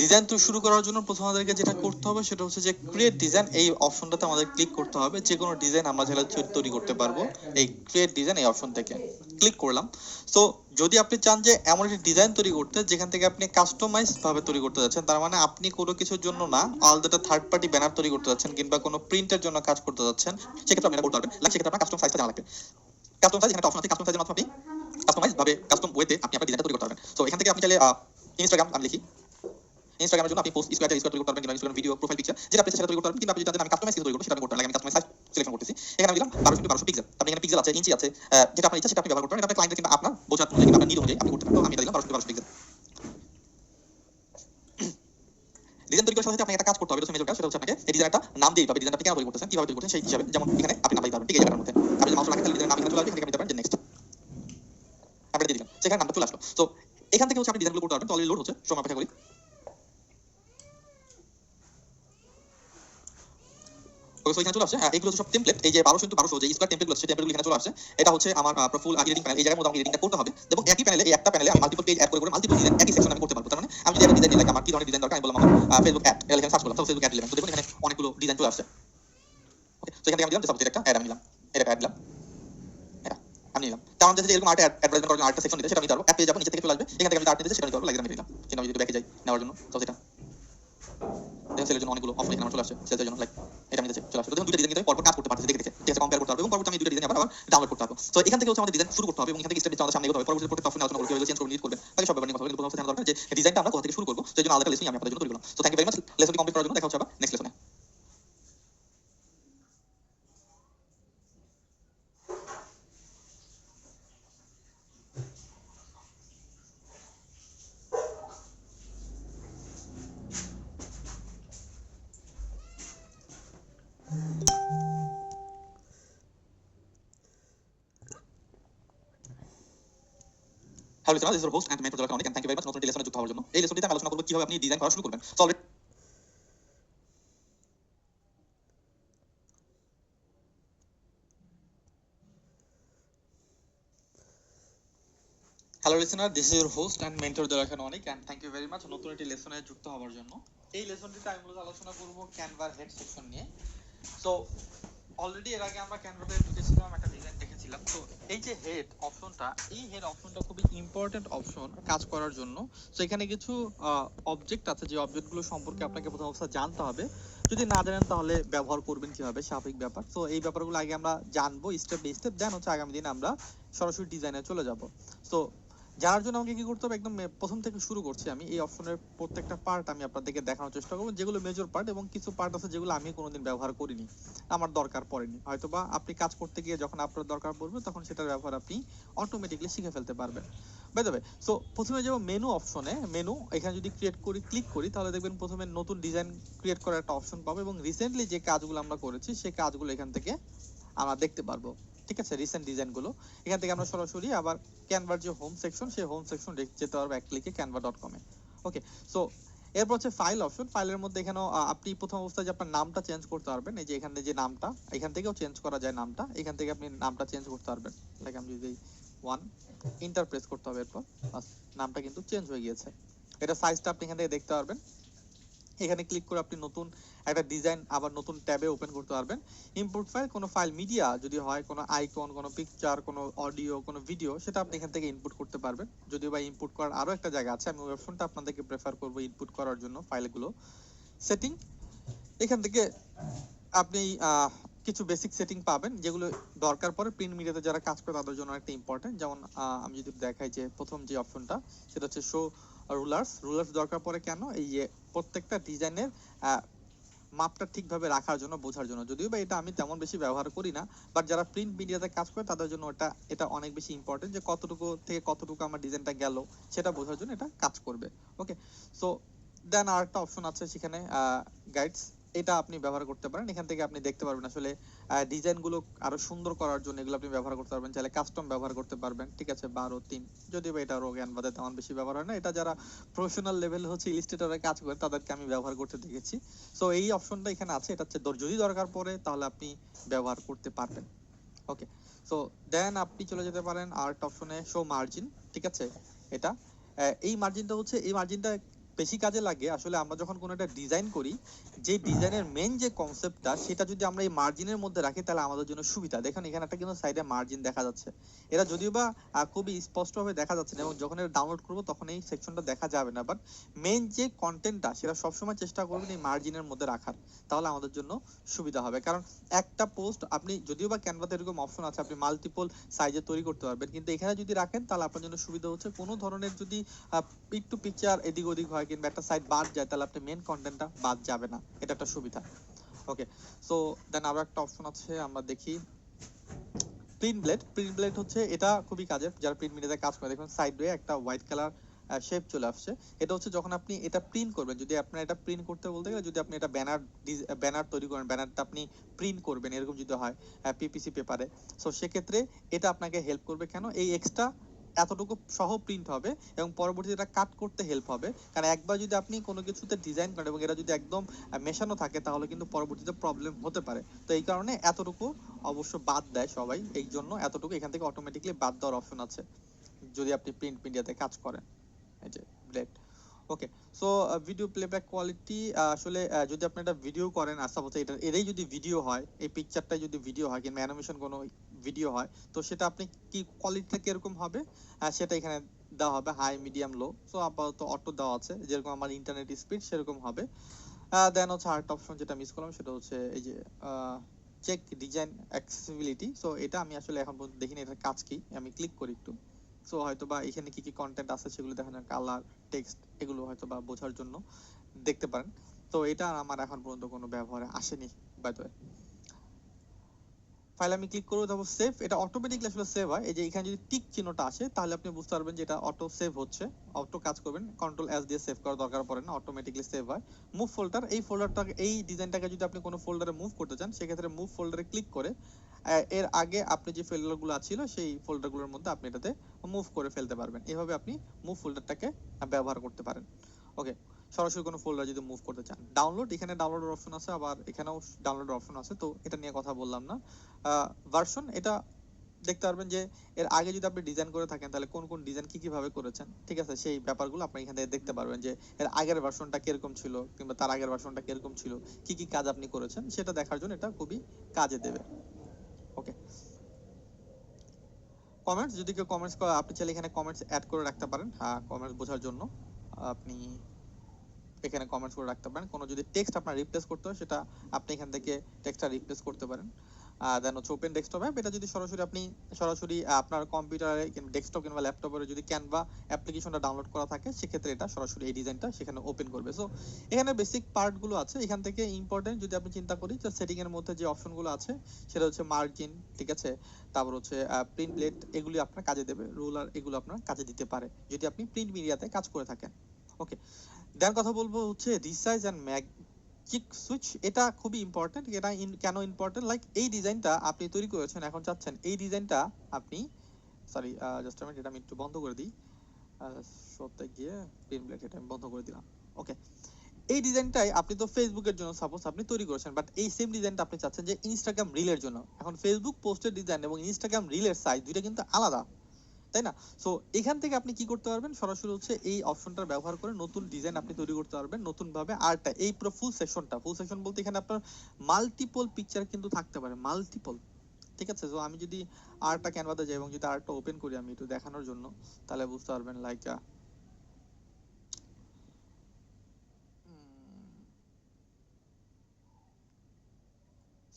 ডিজাইন তো শুরু করার জন্য প্রথমে আমাদেরকে যেটা করতে হবে সেটা হচ্ছে যে ক্রিয়েট ডিজাইন, এই অপশনটাতে আমাদের ক্লিক করতে হবে। যে কোনো ডিজাইন আমরা চাইলে তৈরি করতে পারবো এই ক্রিয়েট ডিজাইন এই অপশন থেকে ক্লিক করলাম। সো যদি আপনি চান যে এমন একটি ডিজাইন তৈরি করতে যেখান থেকে আপনি কাস্টমাইজ ভাবে তৈরি করতে যাচ্ছেন, তার মানে আপনি কোনো কিছুর জন্য না, আলাদা থার্ড পার্টি ব্যানার তৈরি করতে যাচ্ছেন কিংবা কোনো প্রিন্টের জন্য কাজ করতে যাচ্ছেন, সেক্ষেত্রে আপনি এটা করতে পারবেন। লাইক সেক্ষেত্রে আপনার কাস্টম সাইজটা জানা লাগবে। কাস্টম সাইজ, এখানে অপশন আছে, কাস্টম সাইজের মাধ্যমে আপনি কাস্টমাইজ ভাবে কাস্টম ওয়েতে আপনি আপনার ডিজাইনটা তৈরি করতে পারবেন। সো এখান থেকে আপনি চাইলে ইনস্টাগ্রাম আমি লিখি, ইনস্টাগ্রামের জন্য আপনি পোস্ট স্কোয়ার তৈরি করতে পারবেন কিংবা ইনস্টাগ্রাম ভিডিও প্রোফাইল পিকচার যেটা আপনি সেটা তৈরি করতে পারবেন। কিন্তু আপনি যদি আমি কাস্টমাইজ তৈরি করব সেটা আমি করতে লাগে, আমি কাস্টমাইজ সাইজ সিলেকশন করতেছি। এখানে আমি দিলাম 1200 পিক্সেল। আপনি এখানে পিক্সেল আছে, ইঞ্চি আছে, যেটা আপনার ইচ্ছা সেটা আপনি ব্যবহার করতে পারেন। এটা আপনার ক্লায়েন্টের কিংবা আপনার বোঝার অনুযায়ী কিংবা আপনার নিড অনুযায়ী আপনি করতে পারেন। তো আমি এটা দিলাম 1200 পিক্সেল। ডিজাইন তৈরি করার সাথে আপনাকে একটা কাজ করতে হবে, এটা মেজর কাজ, সেটা হচ্ছে আপনাকে এই ডিজাইনটা নাম দিয়ে দিতে হবে। ডিজাইনটা আপনি কেন তৈরি করতেছেন, কিভাবে তৈরি করতেছেন সেই হিসাবে। যেমন এখানে আপনি নাম দিতে পারবেন, ঠিক আছে, এটার মধ্যে আপনি যদি মাউস রাখেন তাহলে ডিজাইনের নাম এখানে চলে আসবে, এখানে দিতে পারেন যে নেক্সট, আপনি দিয়ে দিলেন, সেখানে নামটা চলে আসলো। সো এখান থেকে হচ্ছে আপনি ডিজাইনগুলো করতে পারবেন। তো অলরেডি লোড হচ্ছে, সময় অপেক্ষা করি। ওকে, সো এখানে চলে আসছে। এগুলো হচ্ছে সব টেমপ্লেট, এই যে 1200 x 1200 যে স্কয়ার টেমপ্লেটগুলো আছে, টেমপ্লেটগুলো এখানে চলে আসছে। এটা হচ্ছে আমার ফুল এডিটিং প্যানেল। এই জায়গার মধ্যে আমাকে এডিটিংটা করতে হবে এবং একই প্যানেলে, এই একটা প্যানেলে আমি মাল্টিপল পেজ অ্যাড করে মাল্টিপল ডিজাইন একই সেকশনে আমি করতে পারবো। তার মানে আমি যদি একটা ডিজাইন লাইক আমার কি ধরনের ডিজাইন দরকার, আমি বললাম আমার ফেসবুক অ্যাড, এটা এখানে সার্চ করলাম, তো ফেসবুক অ্যাড 11, তো দেখুন এখানে অনেকগুলো ডিজাইন চলে আসছে। ওকে, সো এখান থেকে আমি দিলাম যে সাপোজ একটা অ্যাড আমি নিলাম, এটা অ্যাড দিলাম, এটা আমি নিলাম। তার মানে যে এরকম আর্ট অ্যাডভার্টাইজমেন্ট করার জন্য আরেকটা সেকশন দিতে, সেটা আমি নিতে পারবো। অ্যাড পেজে যাবো, নিচে থেকে চলে আসবে, এখান থেকে আমি আর্ট নিতে সেটা নিতে পারবো, লাইক আমি নিলাম। কিন্তু আমি যদি ব্যাকে যাই নেওয়ার জন্য, তো সেটা দেখুন সেলের জন্য অনেকগুলো অপশন এখানে আমার চলে আসছে, সেলের জন্য লাইক এটা আমি নিতে চলে আসছে। দেখুন দুটো ডিজাইন কিন্তু পরপর কাজ করতে পারতেছি দেখে দেখে, ঠিক আছে, কম্পেয়ার করতে হবে এবং পরবর্তী আমি দুটো ডিজাইন আবার ডাউনলোড করতে হবে। তো এখান থেকে হচ্ছে আমাদের ডিজাইন শুরু করতে হবে এবং এখান থেকে স্টেপ বাই স্টেপ আমাদের সামনে এগোতে হবে। পরবর্তী প্রত্যেকটা অপশন আলোচনা করব, কিভাবে চেঞ্জ করব, নিট করবেন, বাকি সব ব্যাপার নিয়ে কথা বলবো। প্রথম অবস্থায় দরকার যে ডিজাইনটা আমরা কোথা থেকে শুরু করব, তো এই জন্য আলাদা লেসন আমি আপনাদের জন্য তৈরি করলাম। So thank you very much লেসনটি কমপ্লিট করার জন্য। দেখা হচ্ছে আবার নেক্সট লেসনে। Hello listener, this is your host and mentor জলাখান Anik, and thank you very much নতুন লেসনে যুক্ত হওয়ার জন্য। এই লেসনটিতে আমি আলোচনা করব কিভাবে আপনি ডিজাইন করা শুরু করবেন। So already hello listener, this is your host and mentor জলাখান Anik, and thank you very much নতুন একটি লেসনে যুক্ত হওয়ার জন্য। এই লেসনটিতে আমি মূলত আলোচনা করব ক্যানভার হেড সেকশন নিয়ে। সো অলরেডি এর আগে আমরা ক্যানভাতে ঢুকেছিলাম, একটা ডিজাইন দেখেছিলাম। তো এই যে হেড অপশনটা, এই হেড অপশনটা খুবই ইম্পর্টেন্ট অপশন কাজ করার জন্য। তো এখানে কিছু অবজেক্ট আছে, যে অবজেক্টগুলো সম্পর্কে আপনাকে প্রথম অবস্থা জানতে হবে। যদি না জানেন তাহলে ব্যবহার করবেন কিভাবে, স্বাভাবিক ব্যাপার। তো এই ব্যাপারগুলো আগে আমরা জানবো স্টেপ বাই স্টেপ, দেন হচ্ছে আগামী দিনে আমরা সরাসরি ডিজাইনে চলে যাব। তো জানার জন্য আমাকে কি করতে হবে, একদম প্রথম থেকে শুরু করছি আমি। এই অপশনের প্রত্যেকটা পার্ট আমি আপনাদেরকে দেখানোর চেষ্টা করবো, যেগুলো মেজর পার্ট, এবং কিছু পার্ট আছে যেগুলো আমি কোনোদিন ব্যবহার করিনি, আমার দরকার পড়েনি। হয়তোবা আপনি কাজ করতে গিয়ে যখন আপনার দরকার পড়বে, তখন সেটার ব্যবহার আপনি অটোমেটিকলি শিখে ফেলতে পারবেন। বাই দ্য ওয়ে, সো প্রথমে যাব মেনু অপশনে। মেনু এখানে যদি ক্রিয়েট করি, ক্লিক করি, তাহলে দেখবেন প্রথমে নতুন ডিজাইন ক্রিয়েট করার একটা অপশন পাবো, এবং রিসেন্টলি যে কাজগুলো আমরা করেছি সেই কাজগুলো এখান থেকে আমরা দেখতে পারবো। ঠিক আছে, রিসেন্ট ডিজাইনগুলো এখান থেকে আমরা সরাসরি আবার ক্যানভার যে হোম সেকশন, সেই হোম সেকশন যেতে পারবো এক ক্লিকে canva.com এ। ওকে, সো এরপর হচ্ছে ফাইল অপশন। ফাইলের মধ্যে এখানেও আপনি প্রথম অবস্থায় যে আপনার নামটা চেঞ্জ করতে পারবেন, এই যে এখানে যে নামটা, এখান থেকেও চেঞ্জ করা যায় নামটা, এখান থেকে আপনি নামটা চেঞ্জ করতে পারবেন। লাইক আমি যদি ওয়ান ইন্টার প্রেস করতে হবে, এরপর বাস নামটা কিন্তু চেঞ্জ হয়ে গিয়েছে। এটা সাইজটা আপনি এখান থেকে দেখতে পারবেন। এখানে ক্লিক করে আপনি নতুন একটা ডিজাইন আবার নতুন ট্যাবে ওপেন করতে পারবেন। ইম্পোর্ট ফাইল, কোনো ফাইল মিডিয়া যদি হয়, কোনো আইকন, কোনো পিকচার, কোনো অডিও, কোনো ভিডিও, সেটা আপনি এখান থেকে ইনপুট করতে পারবেন। যদিও বা ইনপুট করার আরো একটা জায়গা আছে, আমি ওই অপশনটা আপনাদেরকে প্রেফার করব ইনপুট করার জন্য। ফাইলগুলো সেটিং, এখান থেকে আপনি কিছু বেসিক সেটিং পাবেন, যেগুলো দরকার পড়ে প্রিন্ট মিডিয়াতে যারা কাজ করে তাদের জন্য একটা ইম্পর্টেন্ট। যেমন আমি যদি দেখাই যে প্রথম যে অপশনটা, সেটা হচ্ছে শো রুলার্স। রুলার্স দরকার পড়ে কেন, এই যে প্রত্যেকটা ডিজাইনের মাপটা ঠিকভাবে রাখার জন্য, বোঝার জন্য। যদিও বা এটা আমি তেমন বেশি ব্যবহার করি না, বাট যারা প্রিন্ট মিডিয়াতে কাজ করে তাদের জন্য এটা অনেক বেশি ইম্পর্টেন্ট, যে কতটুকু থেকে কতটুকু আমার ডিজাইনটা গেল সেটা বোঝার জন্য এটা কাজ করবে। ওকে, সো দেন আরেকটা অপশন আছে সেখানে, গাইডস। এটা আপনি ব্যবহার করতে পারেন। এখান থেকে আপনি দেখতে পারবেন আসলে ডিজাইনগুলো আরো সুন্দর করার জন্য এগুলো আপনি ব্যবহার করতে পারবেন। চাইলে কাস্টম ব্যবহার করতে পারবেন। ঠিক আছে, 12 3, যদিও বা এটা ক্যানভাতে তেমন বেশি ব্যবহার হয় না। এটা যারা প্রফেশনাল লেভেল হচ্ছে ইলিস্ট্রেটরে কাজ করে তাদেরকে আমি ব্যবহার করতে দেখেছি। সো এই অপশনটা এখানে আছে, এটা হচ্ছে যদি দরকার পড়ে তাহলে আপনি ব্যবহার করতে পারবেন। ওকে, সো দেন আপনি চলে যেতে পারেন আর্ট অপশনে, শো মার্জিন। ঠিক আছে, এটা এই মার্জিনটা হচ্ছে, এই মার্জিনটা বেশি কাজে লাগে আসলে আমরা যখন কোনো একটা ডিজাইন করি, যে ডিজাইনের মেন যে কনসেপ্টটা, সেটা যদি আমরা এই মার্জিনের মধ্যে রাখি তাহলে আমাদের জন্য সুবিধা। দেখুন এখানে একটা কিন্তু সাইডে মার্জিন দেখা যাচ্ছে, এটা যদিও বা খুবই স্পষ্টভাবে দেখা যাচ্ছে না, এবং যখন এটা ডাউনলোড করবো তখন এই সেকশনটা দেখা যাবে না, বাট মেন যে কন্টেন্টটা সেটা সবসময় চেষ্টা করবেন এই মার্জিনের মধ্যে রাখার, তাহলে আমাদের জন্য সুবিধা হবে। কারণ একটা পোস্ট আপনি, যদিও বা ক্যানভাতে এরকম অপশন আছে আপনি মাল্টিপল সাইজে তৈরি করতে পারবেন, কিন্তু এখানে যদি রাখেন তাহলে আপনার জন্য সুবিধা হচ্ছে কোনো ধরনের যদি একটু পিকচার এদিক ওদিক হয় কিংবা একটা সাইড বাদ যায়, তাহলে আপনি মেন কন্টেন্টটা বাদ যাবে না, এটা একটা সুবিধা। ওকে, সো দেন আরো একটা অপশন আছে, আমরা দেখি প্রিন্ট ব্লেড। প্রিন্ট ব্লেড হচ্ছে এটা খুবই কাজের, যারা প্রিন্ট মিডিয়াতে কাজ করে। দেখুন সাইড ওয়ে একটা হোয়াইট কালার শেপ চলে আসছে। এটা হচ্ছে যখন আপনি এটা প্রিন্ট করবেন, যদি আপনার এটা প্রিন্ট করতে বলতে গেলে, যদি আপনি এটা ব্যানার তৈরি করেন, ব্যানারটা আপনি প্রিন্ট করবেন এরকম যদি হয় পিপিসি পেপারে, সো সেক্ষেত্রে এটা আপনাকে হেল্প করবে। কেন, এই এক্সট্রা এতটুকু সহ প্রিন্ট হবে এবং পরবর্তীতে এটা কাট করতে হেল্প হবে। কারণ একবার যদি আপনি কোনো কিছুতে ডিজাইন করেন এবং এটা যদি একদম মেশানো থাকে তাহলে কিন্তু পরবর্তীতে প্রবলেম হতে পারে। তো এই কারণে এতটুকু অবশ্য বাদ দেয় সবাই, এই জন্য এতটুকু এখান থেকে অটোমেটিকলি বাদ দেওয়ার অপশন আছে যদি আপনি প্রিন্ট মিডিয়াতে কাজ করেন। এই যে ব্লেড। ওকে, সো ভিডিও প্লেব্যাক কোয়ালিটি আসলে যদি আপনি একটা ভিডিও করেন আর সাপোজ এটাই যদি ভিডিও হয়, এই পিকচারটাই যদি ভিডিও হয় কিংবা অ্যানিমেশন কোনো ভিডিও হয়, তো সেটা আপনি কি কোয়ালিটিটা কিরকম হবে সেটা এখানে দেওয়া হবে, হাই মিডিয়াম লো। সো আপাতত অটো দেওয়া আছে, যেরকম আমার ইন্টারনেট স্পিড সেরকম হবে। দেন হচ্ছে আরেকটা অপশন যেটা মিস করলাম সেটা হচ্ছে এই যে চেক ডিজাইন অ্যাক্সেসিবিলিটি। সো এটা আমি আসলে এখন পর্যন্ত দেখিনি এটার কাজ কি, আমি ক্লিক করি একটু। সো হয়তো বা এখানে কি কি কন্টেন্ট আছে সেগুলো দেখানোর, কালার, টেক্সট, এগুলো হয়তো বা বোঝার জন্য দেখতে পারেন। তো এটা আমার এখন পর্যন্ত কোনো ব্যবহারে আসেনি বাই দ্য ওয়ে। ফাইল আমি ক্লিক করব, তারপর সেভ, এটা অটোমেটিকলি আসলে সেভ হয়। এই যে এখানে যদি টিক চিহ্নটা আসে তাহলে আপনি বুঝতে পারবেন যে এটা অটো সেভ হচ্ছে, অটো কাজ করবেন, কন্ট্রোল এস দিয়ে সেভ করার দরকার পড়ে না, অটোমেটিকলি সেভ হয়। মুভ ফোল্ডার, এই ফোল্ডারটাকে, এই ডিজাইনটাকে যদি আপনি কোনো ফোল্ডারে মুভ করতে চান সেক্ষেত্রে মুভ ফোল্ডারে ক্লিক করে এর আগে আপনি যে ফোল্ডারগুলো ছিল সেই ফোল্ডারগুলোর মধ্যে আপনি এটাতে মুভ করে ফেলতে পারবেন। এভাবে আপনি মুভ ফোল্ডারটাকে ব্যবহার করতে পারেন। ওকে, সরাসরি কোনো ফোল্ডার যদি মুভ করতে চান। ডাউনলোড, এখানে ডাউনলোডের অপশন আছে, আবার এখানেও ডাউনলোডের অপশন আছে, তো এটা নিয়ে কথা বললাম না। ভার্সন, এটা দেখতে পারবেন যে এর আগে যদি আপনি ডিজাইন করে থাকেন তাহলে কোন কোন ডিজাইন কি কিভাবে করেছেন, ঠিক আছে, সেই ব্যাপারগুলো আপনি এখান থেকে দেখতে পারবেন যে এর আগের ভার্সনটা কিরকম ছিল কিংবা তার আগের ভার্সনটা কিরকম ছিল, কি কি কাজ আপনি করেছেন সেটা দেখার জন্য এটা খুবই কাজে দেবে। ওকে, কমেন্টস, যদি কেউ কমেন্টস করে আপনি চাইলে এখানে কমেন্টস অ্যাড করে রাখতে পারেন। হ্যাঁ, কমেন্টস বোঝার জন্য আপনি এখানে কমেন্টস করে রাখতে পারেন। কোনো যদি টেক্সট আপনার রিপ্লেস করতে হয় সেটা আপনি এখান থেকে টেক্সটটা রিপ্লেস করতে পারেন। দেন হচ্ছে ওপেন ডেস্কটপ অ্যাপ, এটা যদি সরাসরি আপনি সরাসরি আপনার কম্পিউটারে কিংবা ডেস্কটপ কিংবা ল্যাপটপে যদি ক্যানভা অ্যাপ্লিকেশনটা ডাউনলোড করা থাকে সেক্ষেত্রে এটা সরাসরি এই ডিজাইনটা সেখানে ওপেন করবে। সো এখানে বেসিক পার্টগুলো আছে। এখান থেকে ইম্পর্টেন্ট যদি আপনি চিন্তা করি যে সেটিং এর মধ্যে যে অপশনগুলো আছে সেটা হচ্ছে মার্জিন, ঠিক আছে, তারপর হচ্ছে প্রিন্ট প্লেট, এগুলি আপনার কাজে দেবে, রুলার, এগুলো আপনার কাজে দিতে পারে যদি আপনি প্রিন্ট মিডিয়াতে কাজ করে থাকেন। ওকে, দেন কথা বলবো হচ্ছে রিসাইজ এন্ড ম্যাজিক সুইচ, এটা খুবই ইম্পর্টেন্ট। এটা কেন ইম্পর্টেন্ট, লাইক এই ডিজাইনটা আপনি তৈরি করেছেন, এখন চাচ্ছেন এই ডিজাইনটা আপনি, সরি জাস্ট আমি এটা আমি একটু বন্ধ করে দিই, শোতে গিয়ে পিন ব্লেড এটা আমি বন্ধ করে দিলাম। ওকে, এই ডিজাইনটাই আপনি তো ফেসবুকের জন্য সাপোজ আপনি তৈরি করেছেন, বাট এই সেম ডিজাইনটা আপনি চাচ্ছেন যে ইনস্টাগ্রাম রিলের জন্য। এখন ফেসবুক পোস্টের ডিজাইন এবং ইনস্টাগ্রাম রিলের সাইজ দুইটা কিন্তু আলাদা, তাই না? সো এখান থেকে আপনি কি করতে পারবেন, সরাসরি হচ্ছে এই অপশনটা ব্যবহার করে নতুন ডিজাইন আপনি তৈরি করতে পারবেন নতুন ভাবে। আরটা এই পুরো ফুল সেকশন বলতে এখানে আপনার মাল্টিপল পিকচার কিন্তু থাকতে পারে, মাল্টিপল, ঠিক আছে। সো আমি যদি আরটা ক্যানভাতে যাই এবং যদি আরটা ওপেন করি আমি একটু দেখানোর জন্য, তাহলে বুঝতে পারবেন লাইক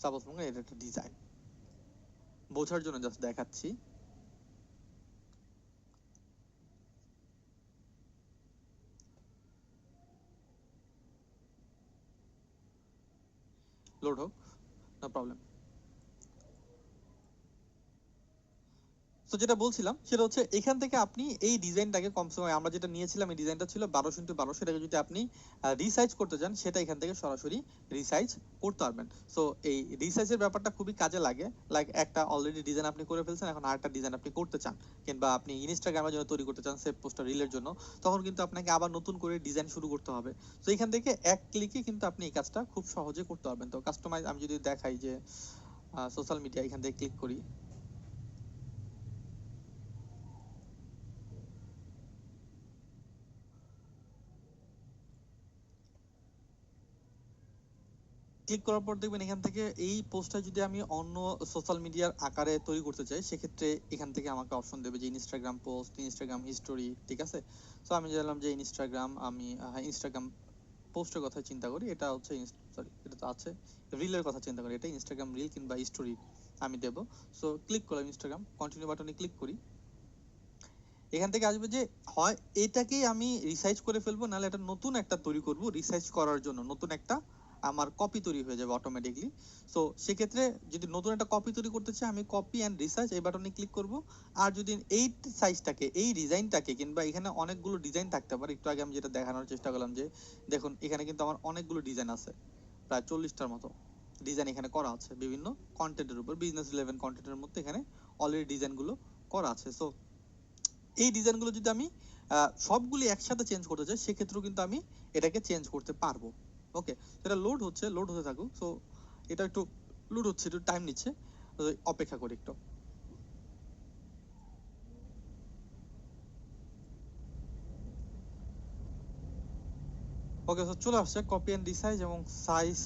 সাপোজ মনে এটা একটা ডিজাইন, বোঝার জন্য জাস্ট দেখাচ্ছি। লোড হোক, নো প্রবলেম। তো যেটা বলছিলাম সেটা হচ্ছে এখান থেকে আপনি এই ডিজাইনটাকে কমসে কম আমরা যেটা নিয়েছিলাম এই ডিজাইনটা ছিল 12x12, সেটাকে যদি আপনি রিসাইজ করতে চান সেটা এখান থেকে সরাসরি রিসাইজ করতে পারবেন। সো এই রিসাইজের ব্যাপারটা খুবই কাজে লাগে, লাইক একটা অলরেডি ডিজাইন আপনি করে ফেলছেন, এখন আরেকটা ডিজাইন আপনি করতে চান কিংবা আপনি ইনস্টাগ্রামের জন্য তৈরি করতে চান সেভ পোস্টার রিলের জন্য, তখন কিন্তু আপনাকে আবার নতুন করে ডিজাইন শুরু করতে হবে। তো এখান থেকে এক ক্লিকে কিন্তু আপনি এই কাজটা খুব সহজে করতে পারবেন। তো কাস্টমাইজ আমি যদি দেখাই যে সোশ্যাল মিডিয়া, এখান থেকে ক্লিক করি, ক্লিক করার পর দেখবেন এখান থেকে এই পোস্টটা যদি আমি অন্য সোশ্যাল মিডিয়ার আকারে তৈরি করতে চাই সেক্ষেত্রে এখান থেকে আমাকে অপশন দেবে যে ইনস্টাগ্রাম পোস্ট, ইনস্টাগ্রাম হিস্টোরি, ঠিক আছে। সো আমি জানলাম যে ইনস্টাগ্রাম, আমি ইনস্টাগ্রাম পোস্টের কথা চিন্তা করি, এটা হচ্ছে সরি এটা তো আছে, রিলের কথা চিন্তা করি, এটা ইনস্টাগ্রাম রিল কিংবা স্টোরি আমি দেব। সো ক্লিক করলাম, ইনস্টাগ্রাম কন্টিনিউ বাটনে ক্লিক করি, এখান থেকে আসবে যে হয় এটাকেই আমি রিসাইজ করে ফেলবো, নাহলে এটা নতুন একটা তৈরি করব রিসাইজ করার জন্য, নতুন একটা আমার কপি তৈরি হয়ে যাবে অটোমেটিকলি। সো সেক্ষেত্রে যদি নতুন একটা কপি তৈরি করতে চাই আমি কপি অ্যান্ড রিসাইজ এই বাটনে ক্লিক করব। আর যদি এই সাইজটাকে, এই ডিজাইনটাকে, কিংবা এখানে অনেকগুলো ডিজাইন থাকতে পারে, একটু আগে আমি যেটা দেখানোর চেষ্টা করলাম যে দেখুন এখানে কিন্তু আমার অনেকগুলো ডিজাইন আছে, প্রায় 40টার মতো ডিজাইন এখানে করা আছে বিভিন্ন কন্টেন্টের উপর, বিজনেস রিলেভেন্ট কন্টেন্টের মধ্যে এখানে অলরেডি ডিজাইনগুলো করা আছে। সো এই ডিজাইনগুলো যদি আমি সবগুলি একসাথে চেঞ্জ করতে চাই, সেক্ষেত্রেও কিন্তু আমি এটাকে চেঞ্জ করতে পারবো। ওকে, সেটা লোড হতে থাকুক। সো এটা একটু লোড হচ্ছে, একটু টাইম নিচ্ছে, অপেক্ষা করি একটু। ওকে, তো চলে আসছে কপি এন্ড রিসাইজ এবং সাইজ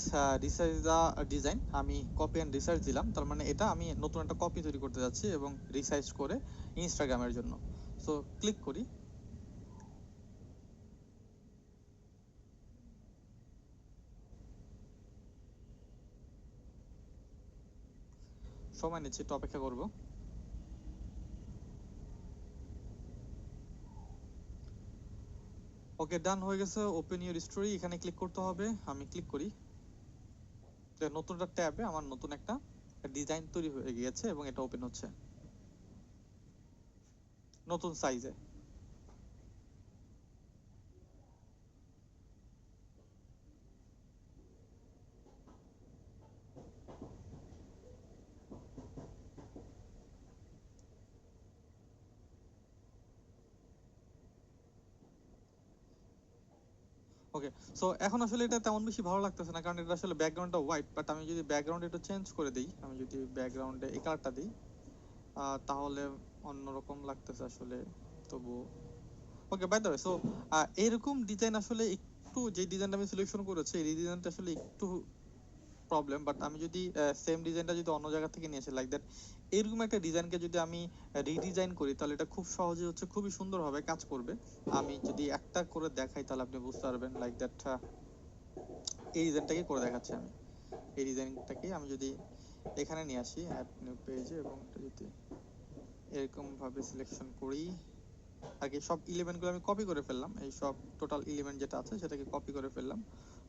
রিসাইজ দা ডিজাইন। আমি কপি এন্ড রিসাইজ দিলাম, তার মানে এটা আমি নতুন একটা কপি তৈরি করতে যাচ্ছি এবং রিসাইজ করে ইনস্টাগ্রামের জন্য। সো ক্লিক করি। সময় নিচ্ছে, একটু অপেক্ষা করব। ওকে, ডান হয়ে গেছে। ওপেন ইউর স্টোরি, এখানে ক্লিক করতে হবে। আমি ক্লিক করি। নতুন একটা ট্যাবে আমার নতুন একটা ডিজাইন তৈরি হয়ে গিয়েছে এবং এটা ওপেন হচ্ছে নতুন সাইজে। ওকে, সো এখন আসলে এটা তেমন বেশি ভালো লাগতেছে না, কারণ এটা আসলে ব্যাকগ্রাউন্ডটা হোয়াইট। বাট আমি যদি ব্যাকগ্রাউন্ড একটু চেঞ্জ করে দিই, আমি যদি ব্যাকগ্রাউন্ডে এই কালারটা দিই, তাহলে অন্যরকম লাগতেছে আসলে। তবু ওকে, বাই দ্য ওয়ে, সো এরকম ডিজাইন আসলে একটু, যে ডিজাইনটা আমি সিলেকশন করেছি এই ডিজাইনটা আসলে একটু প্রবলেম। বাট আমি যদি সেম ডিজাইনটা যদি অন্য জায়গা থেকে নিয়ে আসি, লাইক দ্যাট, এরকম একটা ডিজাইনকে যদি আমি রিডিজাইন করি, তাহলে এটা খুব সহজে হচ্ছে খুবই সুন্দরভাবে কাজ করবে। আমি যদি একটা করে দেখাই তাহলে আপনি বুঝতে পারবেন। লাইক দ্যাট, এই ডিজাইনটাকে করে দেখাচ্ছি আমি। এই ডিজাইনটাকে আমি যদি এখানে নিয়ে আসি অ্যাড নিউ পেজে, এবং এটা যদি এরকম ভাবে সিলেকশন করি, আগে সব এলিমেন্টগুলো আমি কপি করে ফেললাম, এই সব টোটাল এলিমেন্ট যেটা আছে সেটাকে কপি করে ফেললাম।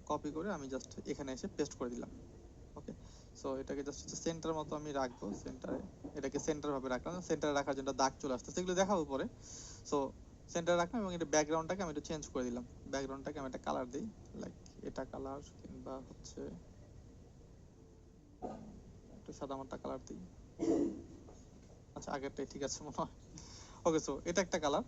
কপি করে আমি জাস্ট এখানে এসে পেস্ট করে দিলাম। ওকে, সো এটাকে জাস্ট সেন্টার মতো আমি রাখবো, সেন্টারে এটাকে সেন্টার ভাবে রাখলাম। সেন্টারে রাখার জন্য দাগ চলে আসতেছে, এগুলো দেখাবো পরে। সো সেন্টারে রাখলাম এবং এটা ব্যাকগ্রাউন্ডটাকে আমি একটু চেঞ্জ করে দিলাম। ব্যাকগ্রাউন্ডটাকে আমি একটা কালার দিই, লাইক এটা কালার, কিংবা হচ্ছে একটু সাদা মাটা কালার দিই। আচ্ছা, আগেরটাই ঠিক আছে মনে হয়। ওকে, সো এটা একটা কালার।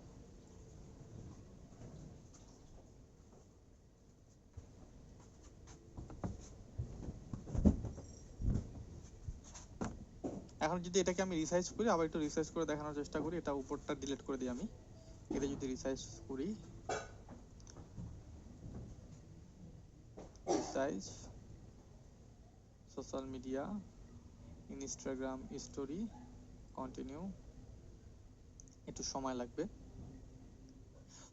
এখন যদি এটাকে আমি রিসাইজ করি, আবার একটু রিসাইজ করে দেখানোর চেষ্টা করি, এটা উপরটা ডিলিট করে দিই আমি। এটা যদি রিসাইজ করি, resize social media, Instagram story, continue, একটু সময় লাগবে।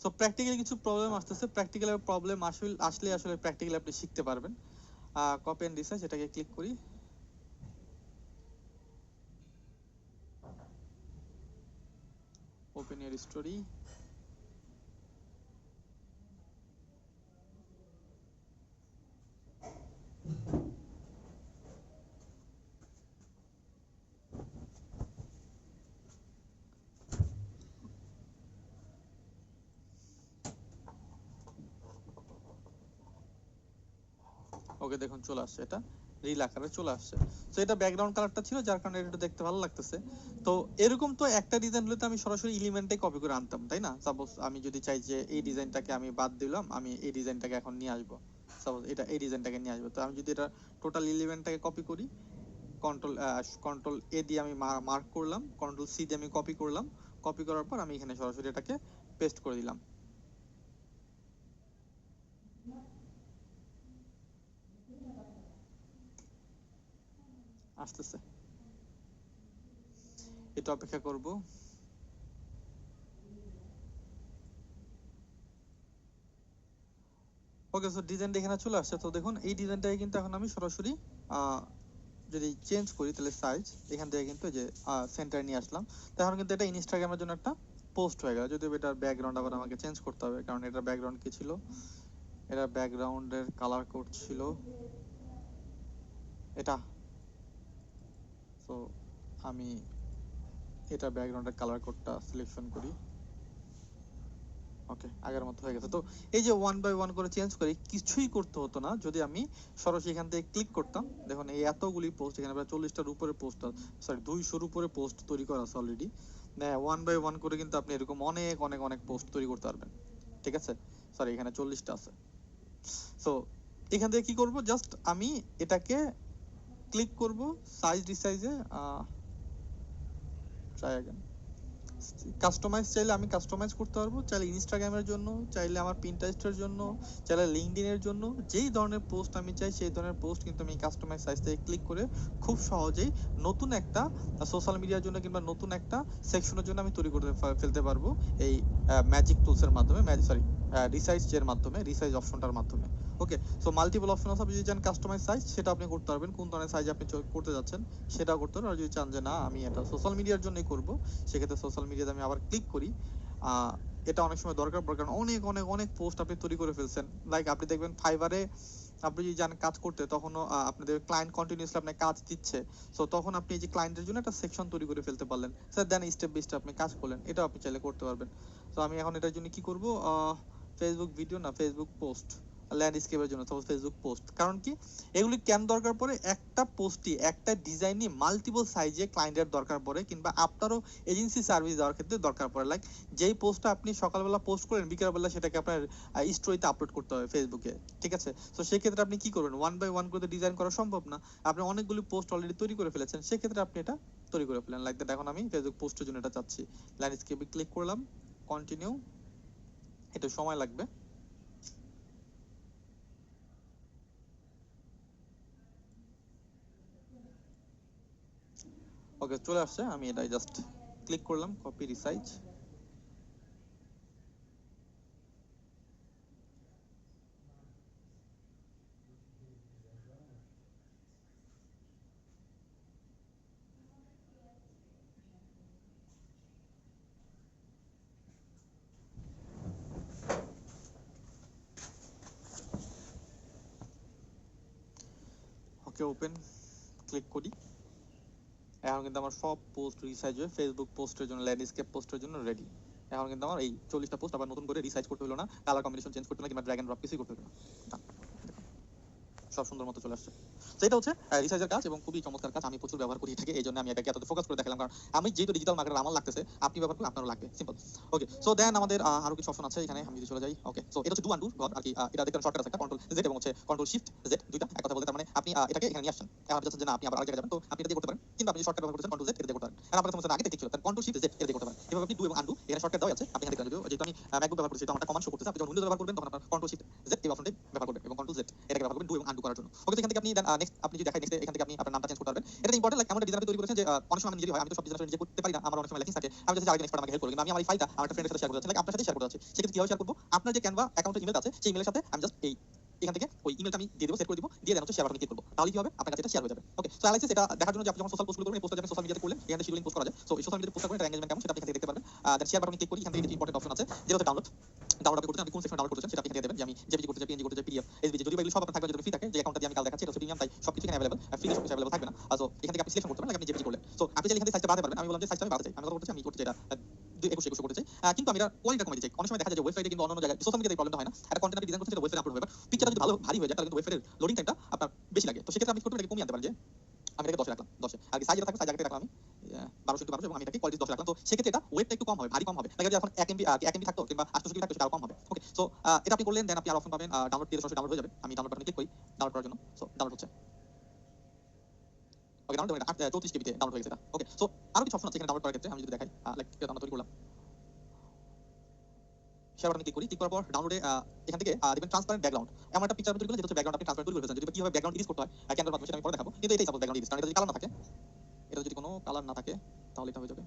সো প্র্যাকটিক্যালি কিছু প্রবলেম আসতেছে, প্র্যাকটিক্যাল প্রবলেম আসলে আসলে প্র্যাকটিক্যালি আপনি শিখতে পারবেন। কপি এন্ড রিসাইজ, এটাকে ক্লিক করি। Open your story. ওকে, দেখুন চলে আসছে, এটা রিল আকারে চলে আসছে। তো এটা ব্যাকগ্রাউন্ড কালারটা ছিল, যার কারণে এটা দেখতে ভালো লাগতেছে। তো এরকম তো একটা ডিজাইন হলে তো আমি সরাসরি এলিমেন্টে কপি করে আনতাম, তাই না? সাপোজ আমি যদি চাই যে এই ডিজাইনটাকে আমি বাদ দিলাম, আমি এই ডিজাইনটাকে এখন নিয়ে আসবো, সাপোজ এটা এই ডিজাইনটাকে নিয়ে আসবো, তো আমি যদি এটা টোটাল এলিমেন্টটাকে কপি করি, কন্ট্রোল কন্ট্রোল এ দিয়ে আমি মার্ক করলাম, কন্ট্রোল সি দিয়ে আমি কপি করলাম। কপি করার পর আমি এখানে সরাসরি এটাকে পেস্ট করে দিলাম। আসতেছে, এটা অপেক্ষা করব। ওকে, সো ডিজাইনটা এখানে চলে আসছে। তো দেখুন এই ডিজাইনটাকে কিন্তু এখন আমি সরাসরি যদি চেঞ্জ করি, তাহলে সাইজ এখান থেকে কিন্তু যে সেন্টার নিয়ে আসলাম, তখন কিন্তু এটা ইনস্টাগ্রামের জন্য একটা পোস্ট হয়ে গেল। যদিও এটার ব্যাকগ্রাউন্ড আবার আমাকে চেঞ্জ করতে হবে, কারণ এটার ব্যাকগ্রাউন্ড কি ছিল, এটার ব্যাকগ্রাউন্ডের কালার কোড ছিল এটা। তো আমি এটা ব্যাকগ্রাউন্ডের কালার কোডটা সিলেকশন করি। ওকে, আগের মতো হয়ে গেছে। তো এই যে ওয়ান বাই ওয়ান করে চেঞ্জ করি, কিছুই করতে হতো না যদি আমি সরাসরি এখান থেকে ক্লিক করতাম। দেখুন এই এতগুলি পোস্ট, এখানে প্রায় 40টার উপরে পোস্ট, সরি 200-র উপরে পোস্ট তৈরি করা আছে অলরেডি। হ্যাঁ, ওয়ান বাই ওয়ান করে কিন্তু আপনি এরকম অনেক অনেক অনেক পোস্ট তৈরি করতে পারবেন। ঠিক আছে, সরি এখানে 40টা আছে। সো এখান থেকে কি করব, জাস্ট আমি এটাকে ক্লিক করব, সাইজ রিসাইজে ট্রাই अगेन। কাস্টমাইজ চাইলে আমি কাস্টমাইজ করতে পারবো, চাইলে ইনস্টাগ্রামের জন্য, চাইলে আমার পিন্টারেস্টের জন্য, চাইলে লিঙ্কডইনের জন্য, যেই ধরনের পোস্ট আমি চাই সেই ধরনের পোস্ট কিন্তু আমি কাস্টমাইজ সাইজ থেকে ক্লিক করে খুব সহজেই নতুন একটা সোশ্যাল মিডিয়ার জন্য কিংবা নতুন একটা সেকশনের জন্য আমি তৈরি করে ফেলতে পারবো এই ম্যাজিক টুলসের মাধ্যমে, সরি রিসাইজ এর মাধ্যমে, রিসাইজ অপশনটার মাধ্যমে। ওকে, সো মাল্টিপল অপশন আছে, আপনি যদি চান কাস্টমাইজ সাইজ সেটা আপনি করতে পারবেন, কোন ধরনের সাইজ আপনি করতে যাচ্ছেন সেটাও করতে পারবেন। আর যদি চান যে না আমি এটা সোশ্যাল মিডিয়ার জন্যই করব, সেক্ষেত্রে সোশ্যাল মিডিয়াতে আমি আবার ক্লিক করি। এটা অনেক সময় দরকার পড়ে, কারণ অনেক অনেক অনেক পোস্ট আপনি তৈরি করে ফেলছেন। লাইক আপনি দেখবেন ফাইবারে আপনি যদি যান কাজ করতে, তখনও আপনাদের ক্লায়েন্ট কন্টিনিউসলি আপনাকে কাজ দিচ্ছে। সো তখন আপনি এই যে ক্লায়েন্টের জন্য একটা সেকশন তৈরি করে ফেলতে পারলেন, sir then step by step আপনি কাজ করলেন, এটাও আপনি চাইলে করতে পারবেন। তো আমি এখন এটার জন্য কি করব, ফেসবুক ভিডিও না ফেসবুক পোস্ট, ল্যান্ডস্কেপের জন্য সাপোজ ফেসবুক পোস্ট। কারণ কি, এগুলি কেন দরকার পড়ে, একটা পোস্টই একটা ডিজাইনই মাল্টিপল সাইজে ক্লায়েন্টের দরকার পড়ে, কিংবা আপনারও এজেন্সি সার্ভিস দেওয়ার ক্ষেত্রে দরকার পড়ে। লাইক যেই পোস্টটা আপনি সকালবেলা পোস্ট করেন, বিকেলবেলা সেটাকে আপনার স্টোরিতে আপলোড করতে হবে ফেসবুকে। ঠিক আছে, তো সেক্ষেত্রে আপনি কি করবেন, ওয়ান বাই ওয়ান করে ডিজাইন করা সম্ভব না, আপনি অনেকগুলি পোস্ট অলরেডি তৈরি করে ফেলেছেন, সেক্ষেত্রে আপনি এটা তৈরি করে ফেলেন। লাইক দ্যাট, এখন আমি ফেসবুক পোস্টের জন্য এটা চাচ্ছি, ল্যান্ডস্কেপে ক্লিক করলাম, কন্টিনিউ, এটা সময় লাগবে। ওকে, চলে আসছে, আমি এটাই জাস্ট ক্লিক করলাম, কপি রিসাইজ। ওকে, ওপেন, ক্লিক করি। এখন কিন্তু আমার সব পোস্ট রিসাইজ হয়ে ফেসবুক পোস্টের জন্য, ল্যান্ডস্কেপ পোস্টের জন্য রেডি। এখন কিন্তু আমার এই 40টা পোস্ট আবার নতুন করে রিসাইজ করতে হলো না, কালার কম্বিনেশন চেঞ্জ করতে হলো না, কিংবা ড্র্যাগ এন্ড ড্রপ কিছুই করতে হলো না। সব সুন্দর মতো চলে আসছে। তো এটা হচ্ছে রিসার্চের কাজ এবং খুবই চমৎকার কাজ, আমি প্রচুর ব্যবহার করি এটাকে, এই জন্য আমি এটাকে এত ফোকাস করে দেখালাম, কারণ আমি যেহেতু ডিজিটাল মার্কেটার আমার লাগতেছে, আপনি ব্যবহার করলে আপনারও লাগবে, সিম্পল। ওকে, সো দেন আমাদের আরো কিছু অপশন আছে এখানে, আমি যদি চলে যাই। ওকে, সো এটা হচ্ছে ডু আনডু আর কি, এটা দেখতে শর্টকাট আছে একটা, কন্ট্রোল জেড এবং হচ্ছে কন্ট্রোল শিফট জেড, দুইটা এক কথা বলতে, তার মানে আপনি এটাকে এখানে নিয়ে আসছেন, এখন আপনি চাচ্ছেন যে না আপনি আবার আরেক জায়গায় যাবেন, তো আপনি এটা দিয়ে করতে পারেন, কিন্তু আপনি শর্টকাট ব্যবহার করছেন কন্ট্রোল জেড, এটা দিয়ে করতে পারেন। আর আপনার কাছে আগে থেকে ছিল, তার কন্ট্রোল শিফট জেড এটা দিয়ে করতে পারেন। এভাবে আপনি ডু এবং আনডু এখানে শর্টকাট দেওয়া আছে, আপনি এখানে দেখতে যেহেতু আমি ম্যাকবুক ব্যবহার করছি, তো আমার কমান্ড শো করতেছে, আপনি যখন উইন্ডোজ ব্যবহার করবেন তখন আপনার কন্ট্রোল শিফট জেড এই অপশনটি ব্যবহার করবেন এবং কন্ট্রোল জেড এটাকে ব্যবহার করবেন ডু এবং আনডু করার জন্য। ওকে, এখান থেকে আপনি নেক্সট আপনি যদি দেখাই, নেক্সট এখান থেকে আপনি আপনার নামটা চেঞ্জ করতে পারবেন। এটা ইম্পর্টেন্ট, লাইক এমন ডিজাইন তৈরি করেছেন যে অনেক সময় আমি নিজেই হয়, আমি তো সব ডিজাইন নিজে করতে পারি না, আমার অনেক সময় লেখিংস থাকে, আমি চাচ্ছি আরেকজন এক্সপার্ট আমাকে হেল্প করবে, কিন্তু আমি আমার এই ফাইলটা আমার একটা ফ্রেন্ডের সাথে শেয়ার করতে যাচ্ছি, লাইক আপনার সাথে শেয়ার করতে যাচ্ছি, সেক্ষেত্রে কিভাবে শেয়ার করবো, আপনার যে ক্যানভা অ্যাকাউন্টের ইমেল আছে সেই ইমেলের সাথে আমি জাস্ট এই এখান থেকে ওই ইমেলটা আমি দিয়ে দেবো, সেট করে দিব, দিয়ে দেন হচ্ছে শেয়ার বাটনে ক্লিক করবো, তাহলে কি হবে, আপনার কাছে এটা শেয়ার হয়ে যাবে। ওকে, সো অ্যানালাইসিস এটা দেখার জন্য যে আপনি যখন সোশ্যাল পোস্ট করবেন, এই পোস্টটা আপনি সোশ্যাল মিডিয়াতে করলেন, এখান থেকে শিডিউলিং পোস্ট করা যায়, সো এই সোশ্যাল মিডিয়াতে পোস্ট করবেন, এটা এঙ্গেজমেন্ট কেমন সেটা আপনি এখান থেকে দেখতে পারবেন। দেন শেয়ার বাটনে ক্লিক করি, এখান থেকে কিছু ইম্পর্টেন্ট অপশন আছে, যেটা হচ্ছে ডাউনলোড। ডাউনলোড করতে আপনি কোন সেকশন ডাউনলোড করতেছেন সেটা আপনি এখানে দেবেন, যে আমি জেপিজি করতে চাই, পিএনজি করতে চাই, পিডিএফ, এসভিজি, যদি এগুলো সব আপনার থাকবে, যদি ফ্রি থাকে, যে অ্যাকাউন্টটা দিয়ে আমি কাল দেখাচ্ছি এটা হচ্ছে প্রিমিয়াম, তাই সবকিছু এখানে अवेलेबल, ফ্রি সব কিছু अवेलेबल থাকবে না। সো এখান থেকে আপনি সিলেকশন করতে পারেন, আপনি জেপিজি করলেন, সো আপনি চাইলে এখান থেকে সাইজটা বাড়াতে পারবেন। আমি বললাম যে সাইজটা আমি বাড়াতে চাই, আমি কথা বলতে চাই, আমি করতে চাই এটা 2100 করতে চাই, কিন্তু আমি এটা কোয়ালিটি কমাতে চাই। অনেক সময় দেখা যায় যে ওয়েবসাইটে কিন্তু অন্য জায়গায় সোশ্যাল মিডিয়াতে প্রবলেমটা হয় না, একটা কন্টেন্ট আপনি ডিজাইন করতে সেটা ওয়েবসাইটে আপলোড হবে, বাট পিকচারটা যদি ভালো ভারী হয়ে যায় তাহলে কিন্তু ওয়েবসাইটের লোডিং টাইমটা আপনার বেশি লাগে। তো সেক্ষেত্রে আপনি করতে এটাকে কমিয়ে আনতে পারেন, যে আমি এটাকে 10 রাখলাম, 10 আর কি সাইজ যেটা থাকবে সাইজ আগে রাখলাম আমি 1200 এবং আমি এটাকে কোয়ালিটি 10 রাখলাম, তো সেক্ষেত্রে এটা ওয়েটটা একটু কম হবে, ভারী কম হবে। দেখা যায় এখন 1 এমবি 1 এমবি থাকতো কিংবা 800 জিবি থাকতো সেটা আরো কম হবে। ওকে, সো এটা আপনি করলেন, দেন আপনি আর অপশন পাবেন ডাউনলোড দিয়ে সরাসরি ডাউনলোড হয়ে যাবে। আমি ডাউনলোড বাটনে ক্লিক করি ডাউনলোড করার জন্য, সো ডাউনলোড হচ্ছে। ওকে, ডাউনলোড হয়ে 34 জিবিতে ডাউনলোড হয়ে গেছে এটা। ওকে, সো আরো কিছু অপশন আছে এখানে ডাউনলোড করার ক্ষেত্রে, আমি যদি দেখাই, লাইক এটা আমরা তৈরি করলাম, শেয়ার বাটনে ক্লিক করি, ক্লিক করার পর ডাউনলোডে এখান থেকে দেখবেন ট্রান্সপারেন্ট ব্যাকগ্রাউন্ড, এমন একটা পিকচার তৈরি করলে যেটা হচ্ছে ব্যাকগ্রাউন্ড আপনি ট্রান্সপারেন্ট তৈরি করে ফেলছেন। যদি কিভাবে ব্যাকগ্রাউন্ড ইডিট করতে হয় ক্যানভার মাধ্যমে সেটা আমি পরে দেখাবো, কিন্তু এটাই সাপোজ ব্যাকগ্রাউন্ড ইডিট, কারণ এটা যদি কালার না থাকে, এটা যদি কোনো কালার না থাকে তাহলে এটা হয়ে যাবে,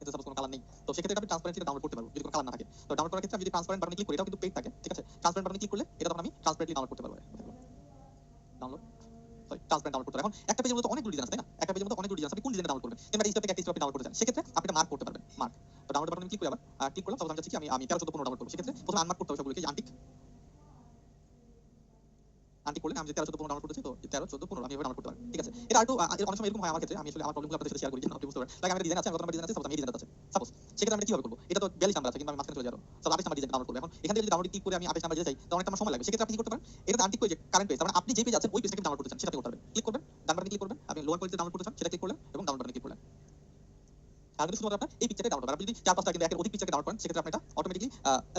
এটা সাপোজ কোনো কালার নেই, তো সেক্ষেত্রে এটা আমি ট্রান্সপারেন্সিটা ডাউনলোড করতে পারবো যদি কোনো কালার না থাকে। তো ডাউনলোড করার ক্ষেত্রে আমি যদি ট্রান্সপারেন্ট বাটনে ক্লিক করি, এটাও কিন্তু পেজ থাকে, ঠিক আছে, ট্রান্সপারেন্ট বাটনে ক্লিক করলে এটা তখন আমি ট্রান্সপারেন্টলি ডাউনলোড করতে পারবো। ডাউনলোড, সরি ট্রান্সপারেন্ট ডাউনলোড করতে, এখন একটা পেজের মধ্যে অনেকগুলো ডিজাইন আছে, তাই না, একটা পেজের মধ্যে অনেকগুলো ডিজাইন আছে, আপনি কোন ডিজাইন ডাউনলোড করবেন, কিংবা এই স্টেপ থেকে একটা স্টেপ আপনি ডাউনলোড করতে চান, সেক্ষেত্রে আপনি এটা মার্ক করতে পারবেন, মার্ক। তো ডাউনলোড বাটনে ক্লিক করে আবার ক্লিক করলাম, তাহলে আমি চাচ্ছি কি আমি 13 14 15 ডাউনলোড করব, সেক্ষেত্রে প্রথমে আনমার্ক করতে হবে সবগুলোকে, যে আনটিক আনটিক করলে আমি যে 13 14 15 ডাউনলোড করেছি, তো 13 14 15 আমি এভাবে ডাউনলোড করতে পারি, ঠিক আছে। এটা একটু অনেক সময় এরকম হয় আমার ক্ষেত্রে, আমি আসলে আমার প্রবলেমগুলো আপনাদের সাথে শেয়ার করি যেন আপনি বুঝতে পারেন। লাইক আমার ডিজাইন আছে, আমার কত নাম্বার ডিজাইন আছে, সাপোজ আমি এই ডিজাইনটা আছে, সাপোজ সেক্ষেত্রে আমি কিভাবে করব, এটা তো 42 নাম্বার আছে, কিন্তু আমি মাঝখানে চলে যাব, সো 28 নাম্বার ডিজাইন ডাউনলোড করব। এখন এখান থেকে যদি ডাউনলোড ক্লিক করে আমি 28 নাম্বার যেতে চাই, তো অনেকটা আমার সময় লাগবে, সেক্ষেত্রে আপনি কি করতে পারেন, এটা আনটিক করে যে কারেন্ট পেজ, তার মানে আপনি যে পেজ আছেন ওই পেজটাকে ডাউনলোড করতে চান সেটা করতে পারবেন, ক্লিক করবেন, ডান বাটনে ক্লিক করবেন, আপনি লোয়ার কোয়ালিটি ডাউনলোড করতে চান সেটা ক্লিক করলেন এবং ডাউনলোড বাটনে ক্লিক করলেন, আর কিন্তু শুধুমাত্র আপনার এই পিকচারটা ডাউনলোড হবে। আপনি যদি 4-5টা কিন্তু একের অধিক পিকচারকে ডাউনলোড করেন সেক্ষেত্রে আপনার এটা অটোমেটিক্যালি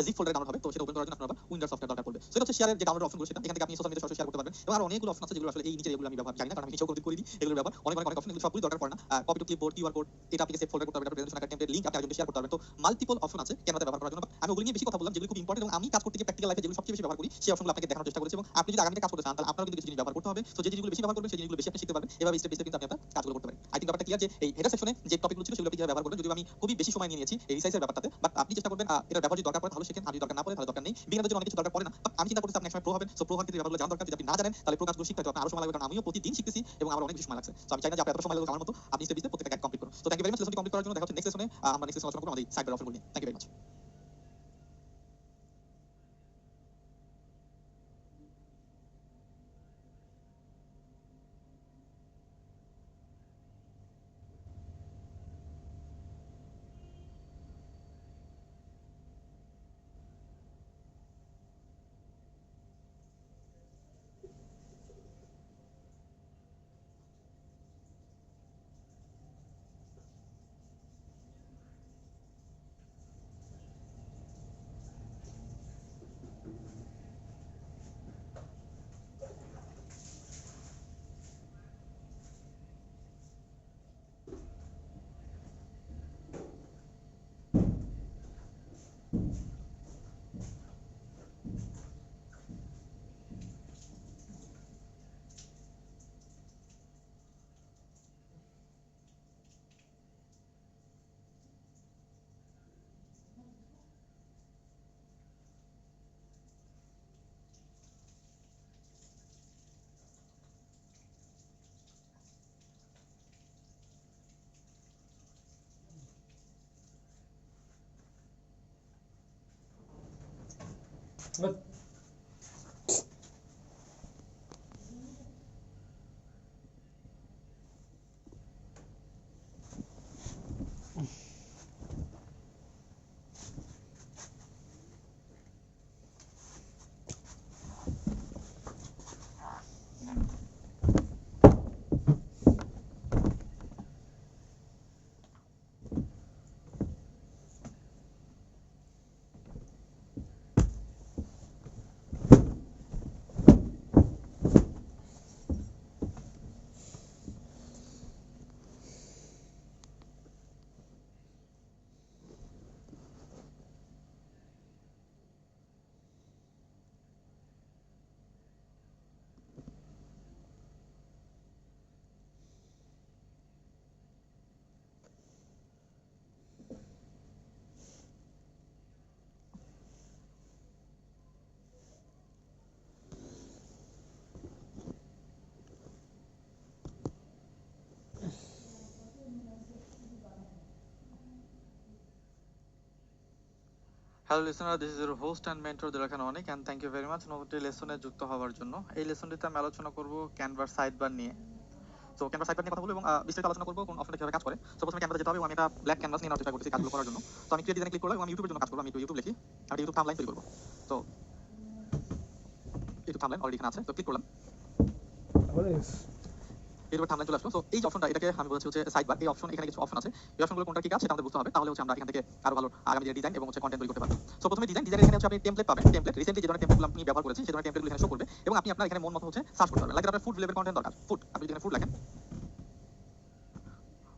জিপ ফোল্ডারে ডাউনলোড হবে। তো সেটা ওপেন করার জন্য আপনার আবার উইন্ডোজ সফটওয়্যার দরকার পড়বে। সো এটা হচ্ছে শেয়ারের যে ডাউনলোড অপশনগুলো সেটা এখান থেকে আপনি সোশ্যাল মিডিয়ায় সরাসরি শেয়ার করতে পারবেন। এবং আর অনেকগুলো অপশন আছে যেগুলো আসলে এই নিচে এগুলো আমি ব্যবহার জানি না, কারণ আমি নিজেও কোনোদিন করিনি এগুলোর ব্যবহার। অনেক অপশন, এগুলো সবগুলো দরকার পড়ে না। Copy to clipboard, QR code, এটা আপনি সেভ ফোল্ডার করতে পারবেন, প্রেজেন্টেশন একটা টেমপ্লেট লিংক আপনি আরেকজনকে শেয়ার করতে পারবেন। তো মাল্টিপল অপশন আছে ক্যানভাতে ব্যবহার করার জন্য। আমি ওগুলো নিয়ে বেশি কথা বললাম যেগুলো খুব ইম্পর্টেন্ট এবং আমি কাজ করতে গিয়ে প্র্যাকটিক্যাল লাইফে যেগুলো সবচেয়ে বেশি ব্যবহার করি সেই অপশনগুলো আপনাকে দেখানোর চেষ্টা করেছি। এবং আপনি যদি আগামীতে কাজ করতে চান তাহলে আপনারও কিন্তু কিছু জিনিস ব্যবহার করতে হবে। তো যে জিনিসগুলো বেশি ব্যবহার করবেন সেই জিনিসগুলো বেশি আপনি শিখতে পারবেন। এভাবে স্টেপ বাই স্টেপ কিন্তু আপনি আপনার কাজগুলো করতে পারেন। আই থিংক ব্যাপারটা ক্লিয়ার যে এই হেডার সেকশনে যে টপিকগুলো ছিল সেগুলো আপনি কিভাবে ব্যবহার করবেন। যদিও আমি খুবই বেশি সময় নিয়ে নিয়েছি এই রিসাইজের ব্যাপারটাতে, বাট আপনি চেষ্টা করবেন এটার ব্যবহার যদি দরকার পড়ে তাহলে শিখেন, আর যদি দরকার না পড়ে তাহলে দরকার নেই। বিজ্ঞানের জন্য অনেক কিছু দরকার পড়ে না, বাট আমি চিন্তা করছি আপনি একসময় প্রো হবেন। সো প্রো হওয়ার ক্ষেত্রে ব্যাপারগুলো জানা দরকার। যদি আপনি না জানেন তাহলে প্রো কাজগুলো শিখতে হয়তো আপনার আরো সময় লাগবে, কারণ আমিও প্রতিদিন শিখতেছি এবং আমার অনেক বেশি সময় লাগছে। সো আমি চাই না যে আপনার এত সময় লাগবে আমার মতো। আপনি স্টেপ বাই স্টেপ প্রত্যেকটা কমপ্লিট করুন। So thank you very much লেসনটি কমপ্লিট করার জন্য। দেখা হচ্ছে নেক্সট লেসনে। আমরা নেক্সট লেসনে আলোচনা করব আমাদের সাইড বাই অপশনগুলো নিয়ে। Thank you very much. But hello listener, this is your host and mentor দিলাখান Anik, and thank you very much নতুন লেসনে যুক্ত হওয়ার জন্য। এই লেসনটিতে আমি আলোচনা করব ক্যানভার সাইডবার নিয়ে। তো ক্যানভার সাইডবার নিয়ে কথা বলবো এবং বিস্তারিত আলোচনা করবো কোন অপশনটা কিভাবে কাজ করে। তো প্রথমে ক্যানভাতে যেতে হবে এবং আমি একটা ব্ল্যাক ক্যানভাস নিয়ে নেওয়ার চেষ্টা করতেছি কাজগুলো করার জন্য। তো আমি ক্রিয়েট ডিজাইনে ক্লিক করলাম এবং আমি ইউটিউবের জন্য কাজ করবো। আমি ইউটিউব লিখি আর ইউটিউব থাম্বলাইন তৈরি করবো। তো ইউটিউব থাম্বলাইন অলরেডি এখানে আছে, তো ক্লিক করলাম, what is ইউটিউবের থাম্বলাইন চলে আসলো। তো এই যে অপশনটা, এটাকে আমি বলছি হচ্ছে সাইডবার। এই অপশন, এখানে কিছু অপশন আছে, এই অপশনগুলো কোনটা কি কাজ সেটা আমাদের বুঝতে হবে, তাহলে হচ্ছে আমরা এখান থেকে আরো ভালো আগামী দিনের ডিজাইন এবং হচ্ছে কন্টেন্ট তৈরি করতে পারবো। সো প্রথমে ডিজাইন এখানে হচ্ছে আপনি টেমপ্লেট পাবেন। টেমপ্লেট রিসেন্টলি যে ধরনের টেমপ্লেটগুলো আপনি ব্যবহার করেছেন সেই ধরনের টেমপ্লেটগুলো এখানে শো করবে এবং আপনি আপনার এখানে মন মতো হচ্ছে সার্চ করতে পারবেন। লাইক আপনার ফুড রিলেভেন্ট কন্টেন্ট দরকার, ফুড, আপনি যদি এখানে ফুড লেখেন,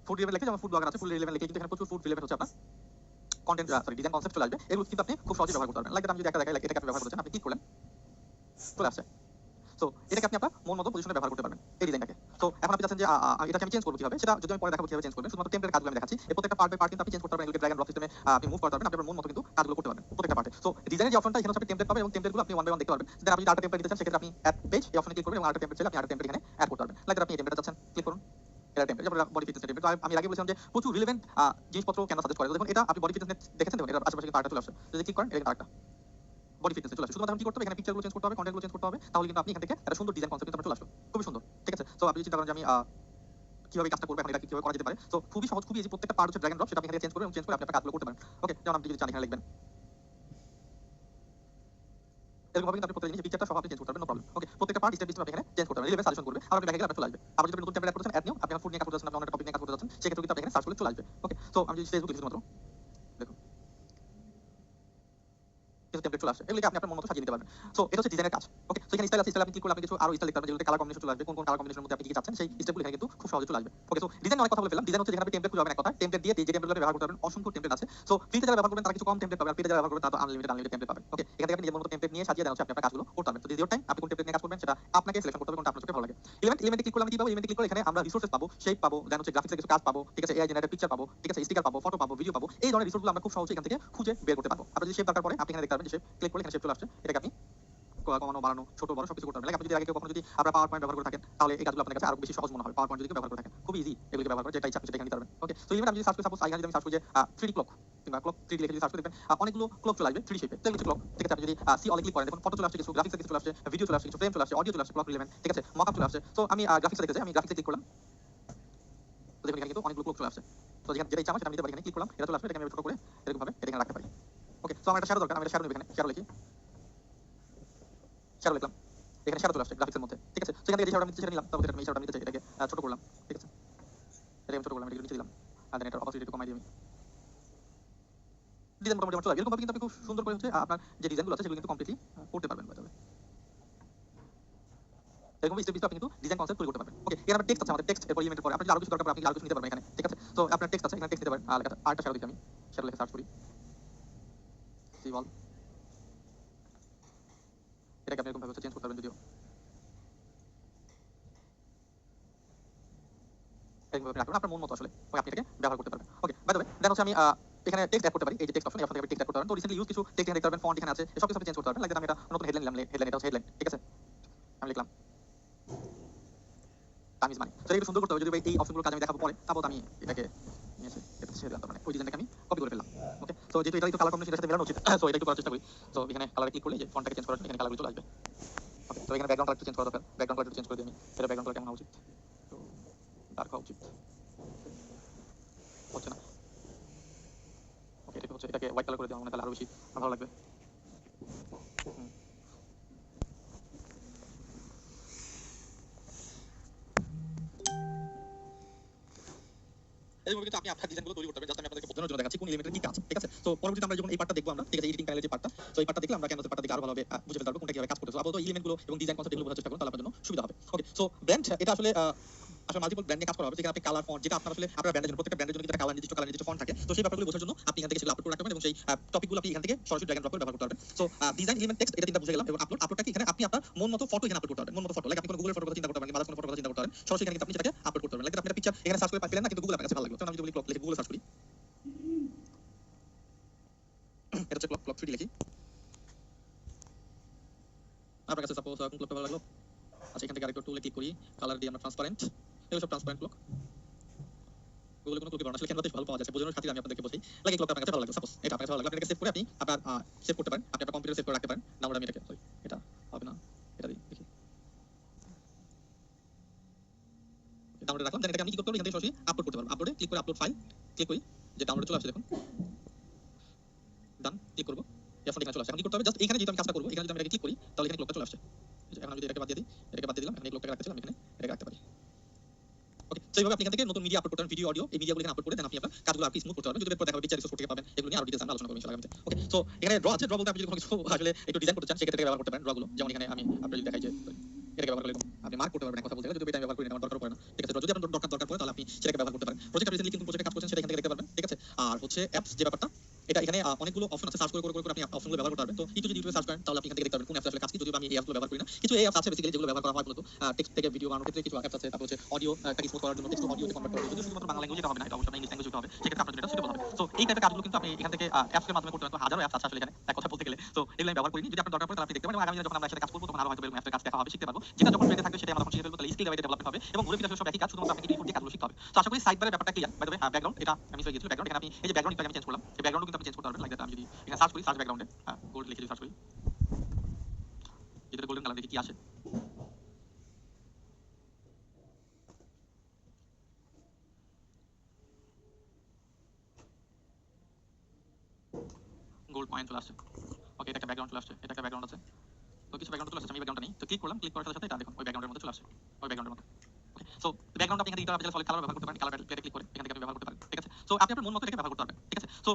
ফুড রিলেভেন্ট লিখে, যেমন ফুড ব্লগার আছে, ফুড রিলেভেন্ট লিখে কিন্তু এখানে প্রচুর ফুড রিলেভেন্ট হচ্ছে আপনার কন্টেন্ট, সরি ডিজাইন কনসেপ্ট চলে আসবে। এগুলো কিন্তু আপনি খুব সহজে ব্যবহার করতে পারবেন। লাইক আমি যদি একটা দেখাই, লাইক এটাকে আপনি ব্যবহার করেছেন, আপনি ক্লিক করলেন, চলে আসছে। সো এটাকে আপনি আপনার মন মতো পজিশনে ব্যবহার করতে পারবেন এই ডিজাইনটাকে। তো এখন আপনি চাচ্ছেন যে এটাকে আমি চেঞ্জ করবো কিভাবে, সেটা যদি আমি পরে দেখাবো কিভাবে চেঞ্জ করবেন। শুধুমাত্র টেমপ্লেট কাজগুলো আমি দেখাচ্ছি। এই প্রত্যেকটা পার্ট বাই পার্ট কিন্তু আপনি চেঞ্জ করতে পারবেন। এগুলোকে ড্র্যাগ এন্ড ড্রপ সিস্টেমে আপনি মুভ করতে পারবেন। আপনি আপনার মন মতো কিন্তু কাজগুলো করতে পারবেন প্রত্যেকটা পার্টে। সো ডিজাইনের যে অপশনটা, এখানে আপনি টেমপ্লেট পাবেন এবং টেমপ্লেটগুলো আপনি ওয়ান বাই ওয়ান দেখতে পারবেন। দেন আপনি যদি আরেকটা টেমপ্লেট দিতে চান সেক্ষেত্রে আপনি অ্যাড পেজ এই অপশনে ক্লিক করবেন এবং আরেকটা টেমপ্লেট চাইলে আপনি আরেকটা টেমপ্লেট এখানে অ্যাড করতে পারবেন। লাইক আপনি এই টেমপ্লেটটা চাচ্ছেন, ক্লিক করুন, এটা টেমপ্লেট, যেমন বডি ফিটনেস টেমপ্লেট। আমি আগে বলেছিলাম যে প্রচুর রিলেভেন্ট জিনিসপত্র ক্যানভাস সাজেস্ট করে। দেখুন এটা আপনি বডি ফিটনেস দেখেছেন, দেখুন এটা আশেপাশে কিন্তু আরেকটা চলে আসছে। যদি ক্লিক করেন এটা কিন্তু আরেকটা বডি ফিটনেস চলে আসে। শুধুমাত্র কি করতে হবে, এখানে পিকচারগুলো চেঞ্জ করতে হবে, কন্টেন্টগুলো চেঞ্জ করতে হবে, তাহলে কিন্তু আপনি এখান থেকে একটা সুন্দর ডিজাইন কনসেপ্ট কিন্তু চলে আসবে, খুবই সুন্দর। ঠিক আছে, সো আপনি চিন্তা করেন যে আমি কিভাবে কাজটা করবো, এখন এটা কিভাবে করা যেতে পারে। সো খুবই সহজ, খুবই ইজি। প্রত্যেকটা পার্ট হচ্ছে ড্র্যাগ এন্ড ড্রপ, সেটা আপনি এখানে চেঞ্জ করবেন এবং চেঞ্জ করে আপনি আপনার কাজগুলো করতে পারেন। ওকে, যেমন আপনি যদি চান এখানে লিখবেন এরকম ভাবে কিন্তু আপনি প্রত্যেকটা জিনিস পিকচারটা সহ আপনি চেঞ্জ করতে পারবেন, নো প্রবলেম। ওকে, প্রত্যেকটা পার্ট স্টেপ বাই স্টেপ আপনি এখানে চেঞ্জ করতে পারবেন, রিলেভেন্ট সাজেশন করবে। আর আপনি ব্যাকে গেলে আপনার চলে আসবে। আবার যদি আপনি নতুন টেমপ্লেট অ্যাড করতেছেন, অ্যাড নিউ, আপনি ফুড নিয়ে কাজ করতেছেন, আপনি অন্য টপিক নিয়ে কাজ করতে যাচ্ছেন, সেক্ষেত্রে কিন্তু আপনি এখানে সার্চ করলে চলে আসবে। ওকে, সো আমি যদি ফেসবুক লিখি মাত্র দেখুন কিছু টেমপ্লেট চলে আসে, এগুলোকে আপনি আপনার মন মতো সাজিয়ে নিতে পারবেন। সো এটা হচ্ছে ডিজাইনের কাজ। ওকে, সো এখানে স্টাইল আছে, স্টাইল আপনি ক্লিক করলে আপনি কিছু আরো স্টাইল লিখতে পারবেন, যেগুলো কালার কম্বিনেশন চলে আসবে, কোন কালার কম্বিনেশনের মধ্যে আপনি কি চাচ্ছেন সেই স্টেপগুলো এখানে কিন্তু খুব সহজে চলে আসবে। ওকে, সো ডিজাইন অনেক কথা বলে ফেললাম। ডিজাইন হচ্ছে যেখানে আপনি টেমপ্লেট খুঁজে পাবেন এক কথা, টেমপ্লেট দিয়ে যে টেমপ্লেটগুলো ব্যবহার করতে পারবেন অসংখ্য টেমপ্লেট আছে। সো ফ্রিতে যারা ব্যবহার করবেন তারা কিছু কম টেমপ্লেট পাবেন, আর পেতে যারা ব্যবহার করবেন তারা তো আনলিমিটেড টেমপ্লেট পাবেন। ওকে, এখান থেকে আপনি নিজের মতো টেমপ্লেট নিয়ে সাজিয়ে দেন হচ্ছে আপনি আপনার কাজগুলো করতে পারবেন। তো দিস ইওর টাইম, আপনি কোন টেমপ্লেট নিয়ে কাজ করবেন সেটা আপনাকে সিলেকশন করতে হবে, কোনটা আপনার চোখে ভালো লাগে। এলিমেন্টে ক্লিক করলে আমি কি পাবো? এলিমেন্টে ক্লিক করলে এখানে আমরা রিসোর্সেস পাবো, শেপ পাবো, দেন হচ্ছে গ্রাফিক্সের কিছু কাজ পাবো, ঠিক আছে, এআই জেনারেটেড পিকচার পাবো, ঠিক আছে, স্টিকার পাবো, ফটো পাবো, ভিডিও পাবো। এই ধরনের রিসোর্সগুলো আমরা খুব সহজে এখান থেকে খুঁজে বের করতে পারবো। আপনার যদি শেপ দরকার পড়ে আপনি এখানে দেখতে পারবেন যে শেপ ক্লিক করলে এখানে শেপ চলে আসছে, এটাকে আপনি কমানো বাড়ানো ছোট বড় সবকিছু করতে পারবেন। আপনি যদি আগে কখনো যদি আপনার পাওয়ার পয়েন্ট ব্যবহার করে থাকেন তাহলে এই কাজগুলো আপনার কাছে আরো বেশি সহজ মনে হবে। পাওয়ার পয়েন্ট যদি ব্যবহার করে থাকেন খুব ইজি এগুলোকে ব্যবহার করে যেটা ইচ্ছা আপনি সেটা এখানে নিতে পারবেন। ওকে, সো এলিমেন্ট আমি যদি সার্চ করি, সাপোজ আইগান যদি আমি সার্চ করি যে 3D ক্লক কিংবা ক্লক 3D লিখে যদি সার্চ করে দেখবেন অনেকগুলো ক্লক চলে আসবে 3D শেপে, তো এগুলো ক্লক, ঠিক আছে। আপনি যদি সি অলে ক্লিক করেন দেখুন ফটো চলে আসছে, কিছু গ্রাফিক্স কিছু চলে আসছে, ভিডিও চলে আসছে, কিছু ফ্রেম চলে আসছে, অডিও চলে আসছে, ক্লক এলিমেন্ট, ঠিক আছে, মকআপ চলে আসছে। সো আমি গ্রাফিক্সে দেখতে চাই, আমি গ্রাফিক্সে ক্লিক করলাম, তো দেখুন এখানে কিন্তু অনেকগুলো ক্লক চলে আসছে। তো যেটা ইচ্ছা আমার সেটা আমি নিতে পারি, এখানে ক্লিক করলাম, এটা চলে আসবে, এটাকে আমি ছোট করে এরকম ভাবে এটা এখানে রাখতে পারি। ওকে, সো আমার একটা শ্যাডো দরকার, আমি এটা শ্যাডো নেব, এখানে শ্যাডো লিখি, শ্যাডো লিখলাম, এখানে শ্যাডো চলে আসছে গ্রাফিক্সের মধ্যে, ঠিক আছে। সেখান থেকে যে শ্যাডো আমি সেটা নিলাম, তারপর এটা আমি শ্যাডো নিতে চাই, এটাকে ছোট করলাম, ঠিক আছে, এটাকে আমি ছোট করলাম, এটাকে নিচে দিলাম, আর দেন এটার অপাসিটি একটু কমাই দিই আমি। ডিজাইন মোটামুটি আমার চলে আসবে, এরকম ভাবে কিন্তু আপনি খুব সুন্দর করে হচ্ছে আপনার যে ডিজাইনগুলো আছে সেগুলো কিন্তু কমপ্লিটলি করতে পারবেন। বাই দ্য ওয়ে এরকম স্টেপ স্টেপ আপনি কিন্তু ডিজাইন কনসেপ্ট তৈরি করতে পারবেন। ওকে, এখানে আমার টেক্সট আছে, আমাদের টেক্সট এরপর এলিমেন্টের পরে আপনি যদি আরো কিছু দরকার পড়ে আপনি আরো কিছু নিতে পারবেন এখানে, ঠিক আছে। তো আপনার টেক্সট আছে, এখানে টেক্সট নিতে পারেন, আর লেখা আরেকটা শ্যাডো দিই আমি, শ্যাডো লিখে সার্চ করি সি ওয়াল, এটাকে আপনি এরকম ভাবে চেঞ্জ করতে পারবেন যদিও এরকম ভাবে রাখবেন আপনার মন মতো আসলে, ওকে আপনি এটাকে ব্যবহার করতে পারবেন। ওকে, বাই দ্য ওয়ে দেন হচ্ছে আমি এখানে টেক্সট অ্যাড করতে পারি, এই যে টেক্সট অপশন এখান থেকে টেক্সট অ্যাড করতে পারেন। তো রিসেন্টলি ইউজ কিছু টেক্সট এখানে দেখতে পারবেন, ফন্ট এখানে আছে, সব কিছু আপনি চেঞ্জ করতে পারবেন। লাইক আমি এটা নতুন হেডলাইন নিলাম, হেডলাইন এটা হচ্ছে হেডলাইন, ঠিক আছে, আমি লিখলাম টাইম ইজ মানি। তো এটা সুন্দর করতে হবে, যদি এই অপশনগুলো কাজ আমি দেখাবো পরে, তারপর আমি এটাকে নিয়ে এসে এটা ছেড়ে দিলাম, মানে ওই ডিজাইনটাকে আমি কপি করে ফেললাম। ওকে, সো যেহেতু এটা একটু কালার কম্বিনেশনের সাথে মেলানো উচিত, সো এটা একটু করার চেষ্টা করি। সো এখানে কালারে ক্লিক করলে যে ফন্টটাকে চেঞ্জ করার জন্য এখানে কালারগুলো চলে আসবে। ওকে, তো এখানে ব্যাকগ্রাউন্ড কালার চেঞ্জ করা দরকার, ব্যাকগ্রাউন্ড কালার চেঞ্জ করে দিই আমি, এটা ব্যাকগ্রাউন্ড কালার কেমন হওয়া উচিত, তো ডার্ক হওয়া উচিত, হচ্ছে না। ওকে, এটা হচ্ছে, এটাকে হোয়াইট কালার করে দিই, আমার মনে হয় তাহলে আরো বেশি ভালো লাগবে। হুম। এইভাবে কিন্তু আপনি আপনার ডিজাইনগুলো তৈরি করতে পারবেন। জাস্ট আমি আপনাদেরকে বোঝানোর জন্য দেখাচ্ছি কোন এলিমেন্টের কি কাজ, ঠিক আছে। তো পরবর্তীতে আমরা যখন এই পার্টটা দেখবো আমরা, ঠিক আছে, এডিটিং প্যানেলের যে পার্টটা, তো এই পার্টটা দেখলে আমরা ক্যানভাসের পার্টটা দেখে আরো ভালোভাবে বুঝে ফেলতে পারবো কোনটা কিভাবে কাজ করতেছে। আপাতত এলিমেন্টগুলো এবং ডিজাইন কনসেপ্ট এগুলো বোঝার চেষ্টা করুন, তাহলে আপনার জন্য সুবিধা হবে। ওকে, সো ব্র্যান্ড এটা আসলে আসলে মাল্টিপল ব্র্যান্ড নিয়ে কাজ করা হবে, যেখানে আপনি কালার ফন্ট যেটা আপনার আসলে আপনার ব্র্যান্ডের জন্য, প্রত্যেকটা ব্র্যান্ডের জন্য একটা কালার নির্দিষ্ট ফন্ট থাকে, তো সেই ব্যাপারগুলো বোঝার জন্য আপনি এখান থেকে সেগুলো আপলোড করে রাখতে পারেন এবং সেই টপিকগুলো আপনি এখান থেকে সরাসরি ড্র্যাগ এন্ড ড্রপ করে ব্যবহার করতে পারবেন। সো ডিজাইন এলিমেন্ট টেক্সট এটা তিনটা বুঝে গেলাম, এবং আপলোডটা কি এখানে আপনি আপনার মন মতো ফটো এখানে আপলোড করতে পারবেন, মন মতো ফটো, লাইক আপনি কোনো গুগলের ফটো কথা চিন্তা করতে পারেন, বাজাজ কোনো ফটো কথা চিন্তা করতে পারেন, সরাসরি এখানে কিন্তু আপনি সেটাকে আপলোড করতে পারবেন। লাইক আপনি একটা পিকচার এখানে সার্চ করে পেলেন না, কিন্তু গুগল আপনার কাছে ভালো লাগলো, তখন আমি যদি বলি ক্লক লিখে গুগলে সার্চ করি, এটা হচ্ছে ক্লক 3D লিখি, আপনার কাছে সাপোজ কোন ক্লকটা ভালো লাগলো, আচ্ছা এখান থেকে আরেকটু টুলে ক্লিক করি, কালার দিয়ে আমরা ট্রান্সপারেন্ট, এগুলো সব ট্রান্সপারেন্ট ক্লক, গুগলে কোনো ক্লকই পাওয়া না, আসলে ক্যানভাতে ভালো পাওয়া যাচ্ছে, বোঝানোর খাতিরে আমি আপনাদেরকে বলছি। লাগে ক্লকটা আপনার কাছে ভালো লাগলো, সাপোজ এটা আপনার কাছে ভালো লাগলো, আপনি এটাকে সেভ করে আপনি আপনার সেভ করতে পারেন, আপনি আপনার কম্পিউটারে সেভ করে রাখতে পারেন। নাম্বার আমি এটাকে, সরি এটা হবে না, এটা দিই দেখি, ডাউনলোডে রাখলাম, দেন এটাকে আমি কি করতে পারবো, এখান থেকে সরাসরি আপলোড করতে পারবো। আপলোডে ক্লিক করে আপলোড ফাইল ক্লিক করি, যে ডাউনলোডে চলে আসছে দেখুন, ডান ক্লিক করবো, এখানে চলে আসছে। এখন কি করতে হবে, জাস্ট এখানে যেহেতু আমি কাজটা করবো, এখানে যদি আমি এটাকে ক্লিক করি তাহলে এখানে ক্লকটা চলে আসছে। এখন আমি যদি এটাকে বাদ দিয়ে দিই, এটাকে বাদ দিয়ে দিলাম, এখানে এই ক্লকটাকে রাখতে চাই, আমি এখানে এটাকে রাখতে পারি। ওকে, তো এইভাবে আপনি এখান থেকে নতুন মিডিয়া আপলোড করতে পারেন, ভিডিও অডিও, এই মিডিয়াগুলো এখানে আপলোড করে দেন আপনি আপনার কাজগুলো আপনি স্মুথ করতে পারবেন। যদি এরপর দেখা হবে পিকচার রিসোর্স থেকে পাবেন, এগুলো নিয়ে আরো ডিটেইলস আমরা আলোচনা করব ইনশাআল্লাহ আগামীতে। ওকে, সো এখানে ড্র আছে, ড্র বলতে আপনি যদি কোনো কিছু আসলে একটু ডিজাইন করতে চান সেক্ষেত্রে ব্যবহার করতে পারেন ড্রগুলো। যেমন এখানে আমি আপনাদের যদি দেখাই যে এটাকে ব্যবহার করলে আপনি মার্ক করতে পারবেন, কথা বলতে গেলে যদি এটা ব্যবহার করি না আমার দরকার পড়ে না, ঠিক আছে। যদি আপনার দরকার পড়ে তাহলে আপনি সেটাকে ব্যবহার করতে পারেন। প্রজেক্ট রিসেন্টলি কিন্তু প্রজেক্টে কাজ করছেন সেটা এখান থেকে দেখতে পারবেন, ঠিক আছে। আর হচ্ছে অ্যাপস যে ব্যাপারটা, এটা এখানে অনেকগুলো অপশন আছে, সার্চ করে আপনি অপশনগুলো ব্যবহার করতে পারবেন। তো একটু যদি ইউটিউবে সার্চ করেন তাহলে আপনি এখান থেকে দেখতে পারবেন কোন অ্যাপস আসলে কাজ কি, যদি আমি এই অ্যাপসগুলো ব্যবহার করি না। কিছু এই অ্যাপস আছে বেসিক্যালি যেগুলো ব্যবহার করা হয় মূলত টেক্সট থেকে ভিডিও বানানোর ক্ষেত্রে, কিছু অ্যাপস আছে, তারপর হচ্ছে অডিও কাকে স্মুথ করার জন্য, টেক্সট টু অডিওতে কনভার্ট করার জন্য, যদি শুধুমাত্র বাংলা ল্যাঙ্গুয়েজ এটা হবে না, এটা অবশ্যই ইংলিশ ল্যাঙ্গুয়েজ হতে হবে, সেক্ষেত্রে আপনার জন্য এটা সুটেবল হবে। সো এই টাইপের কাজগুলো কিন্তু আপনি এখান থেকে অ্যাপসের মাধ্যমে করতে পারেন। তো হাজারো অ্যাপস আছে আসলে এখানে এক কথা বলতে গেলে, সো এগুলো আমি ব্যবহার করিনি, যদি আপনার দরকার পড়ে তাহলে আপনি দেখতে পারেন। এবং আগামী দিনে যখন আমরা একসাথে কাজ করবো তখন আরো হয়তো এরকম অ্যাপসের কাজ দেখা হবে, শিখতে পারবো, যেটা যখন ট্রেন্ডে থাকবে সেটা আমরা তখন শিখে ফেলবো, তাহলে স্কিল লেভেলে ডেভেলপমেন্ট হবে এবং ঘুরে ফিরে আসলে সব একই কাজ, শুধুমাত্র আপনাকে রিপোর্ট দিয়ে কাজগুলো শিখতে হবে। তো আশা করি সাইড বারের ব্যাপারটা clear. By the way background এটা আমি মিস হয়ে গিয়েছিল, ব্যাকগ্রাউন্ড এখানে আপনি এই যে ব্যাকগ্রাউন্ডটা আমি চেঞ্জ করলাম, এই ব্যাকগ্রাউন্ড কিন্তু আপনি চেঞ্জ করতে পারবেন। লাইক দ্যাট আমি যদি এখানে সার্চ করি, সার্চ ব্যাকগ্রাউন্ডে গোল্ড লিখে যদি সার্চ করি, যেটা গোল্ডেন কালার দেখি কি আসে, গোল্ড পয়েন্ট চলে আসছে। ওকে, এটা একটা ব্যাকগ্রাউন্ড চলে আসছে, এটা একটা ব্যাকগ্রাউন্ড আছে, তো কিছু ব্যাকগ্রাউন্ড চলে আসছে, আমি ব্যাকগ্রাউন্ডটা নেই, তো ক্লিক করলাম, ক্লিক করার সাথে সাথে এটা দেখুন ওই ব্যাকগ্রাউন্ডের মধ্যে চলে আসছে, ওই ব্যাকগ্রাউন্ডের মধ্যে। ওকে, সো ব্যাকগ্রাউন্ড আপনি এখানে দিতে পারেন, ফলে কালার ব্যবহার করতে পারেন, কালার প্যালেটে ক্লিক করে এখান থেকে আপনি ব্যবহার করতে পারেন, ঠিক আছে? সো আপনি আপনার মন মতো এটাকে ব্যবহার করতে পারবেন, ঠিক আছে? সো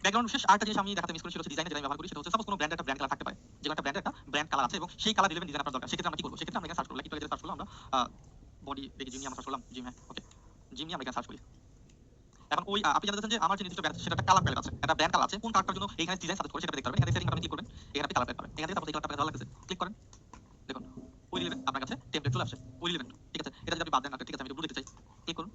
ব্যাকগ্রাউন্ড শেষ আরেকটা জিনিস আমি দেখাতে মিস করি, সেটা হচ্ছে ডিজাইনে যেটা আমি ব্যবহার করি, সেটা হচ্ছে সাপোজ কোনো ব্র্যান্ডের একটা ব্র্যান্ড কালার থাকতে পারে, যে একটা ব্র্যান্ডের একটা ব্র্যান্ড কালার আছে এবং সেই কালার রিলেভেন্ট ডিজাইন আপনার দরকার। সেক্ষেত্রে আমরা কি করব? সেক্ষেত্রে আমরা এখানে সার্চ করব, একটু আগে সার্চ করলাম আমরা বডি দেখি জিম নিয়ে আমরা সার্চ করলাম, জিম, হ্যাঁ ওকে, জিম নিয়ে আমরা এখানে সার্চ করি। এখন ওই আপনি জানতে চাচ্ছেন যে আমার যে নির্দিষ্ট ব্র্যান্ড সেটা একটা কালার প্যালেট আছে, একটা ব্র্যান্ড কালার আছে, কোন কালারটার জন্য এইখানে ডিজাইন সাজেস্ট করে সেটা দেখতে পারবেন। এখানে সেটিং আপনি ক্লিক করবেন, এখানে আপনি কালার প্যালেট পাবেন, এখান থেকে তারপর এই কালারটা ভালো লাগছে ক্লিক করেন, দেখুন ওই রিলেভেন্ট আপনার কাছে টেমপ্লেট চলে আসছে, ওই রিলেভেন্ট, ঠিক আছে? এটা যদি আপনি বাদ দেন, ঠিক আছে আমি ব্লু দেখতে চাই, ক্লিক করুন,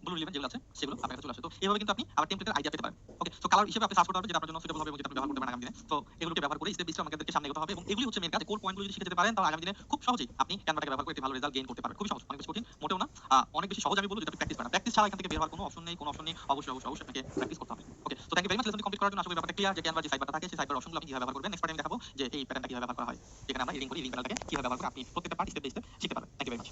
ব্লু রিলেভেন্ট যেগুলো আছে সেগুলো আপনার কাছে চলে আসে। তো এইভাবে কিন্তু আপনি আবার টেমপ্লেটের আইডিয়া পেতে পারেন, ওকে? তো কালার হিসেবে আপনি সার্চ করতে পারবেন যেটা আপনার জন্য সুইটেবল হবে এবং যেটা আপনি ব্যবহার করতে পারেন আগামী দিনে। তো এগুলোকে ব্যবহার করে স্টেপ বাই স্টেপ আমাদেরকে সামনে এগোতে হবে এবং এগুলি হচ্ছে মেইন কাজ। কোর পয়েন্টগুলো যদি শিখে যেতে পারেন তাহলে আগামী দিনে খুব সহজেই আপনি ক্যানভাটাকে ব্যবহার করে একটি ভালো রেজাল্ট গেইন করতে পারবেন। খুবই সহজ, অনেক বেশি কঠিন মোটেও না, অনেক বেশি সহজ আমি বলবো, যদি আপনি প্র্যাকটিস করেন। প্র্যাকটিস ছাড়া এখান থেকে বের হওয়ার কোনো অপশন নেই, কোনো অপশন নেই, অবশ্যই অবশ্যই অবশ্যই আপনাকে প্র্যাকটিস করতে হবে, ওকে? তো থ্যাংক ইউ ভেরি মাচ লেসনটি কমপ্লিট করার জন্য। আশা করি ব্যাপারটা ক্লিয়ার যে ক্যানভা যে সাইডবারটা থাকে সেই সাইডবার অপশনগুলো আপনি কিভাবে ব্যবহার করবেন। নেক্সট টাইম দেখাবো যে এই প্যাটার্নটা কিভাবে ব্যবহার করা হয়, যেখানে আমরা এডিটিং করি, এডিটিং প্যানেলটাকে কিভাবে ব্যবহার করে আপনি প্রত্যেকটা পার্ট স্টেপ বাই স্টেপ শিখতে পারবেন। Thank you very much.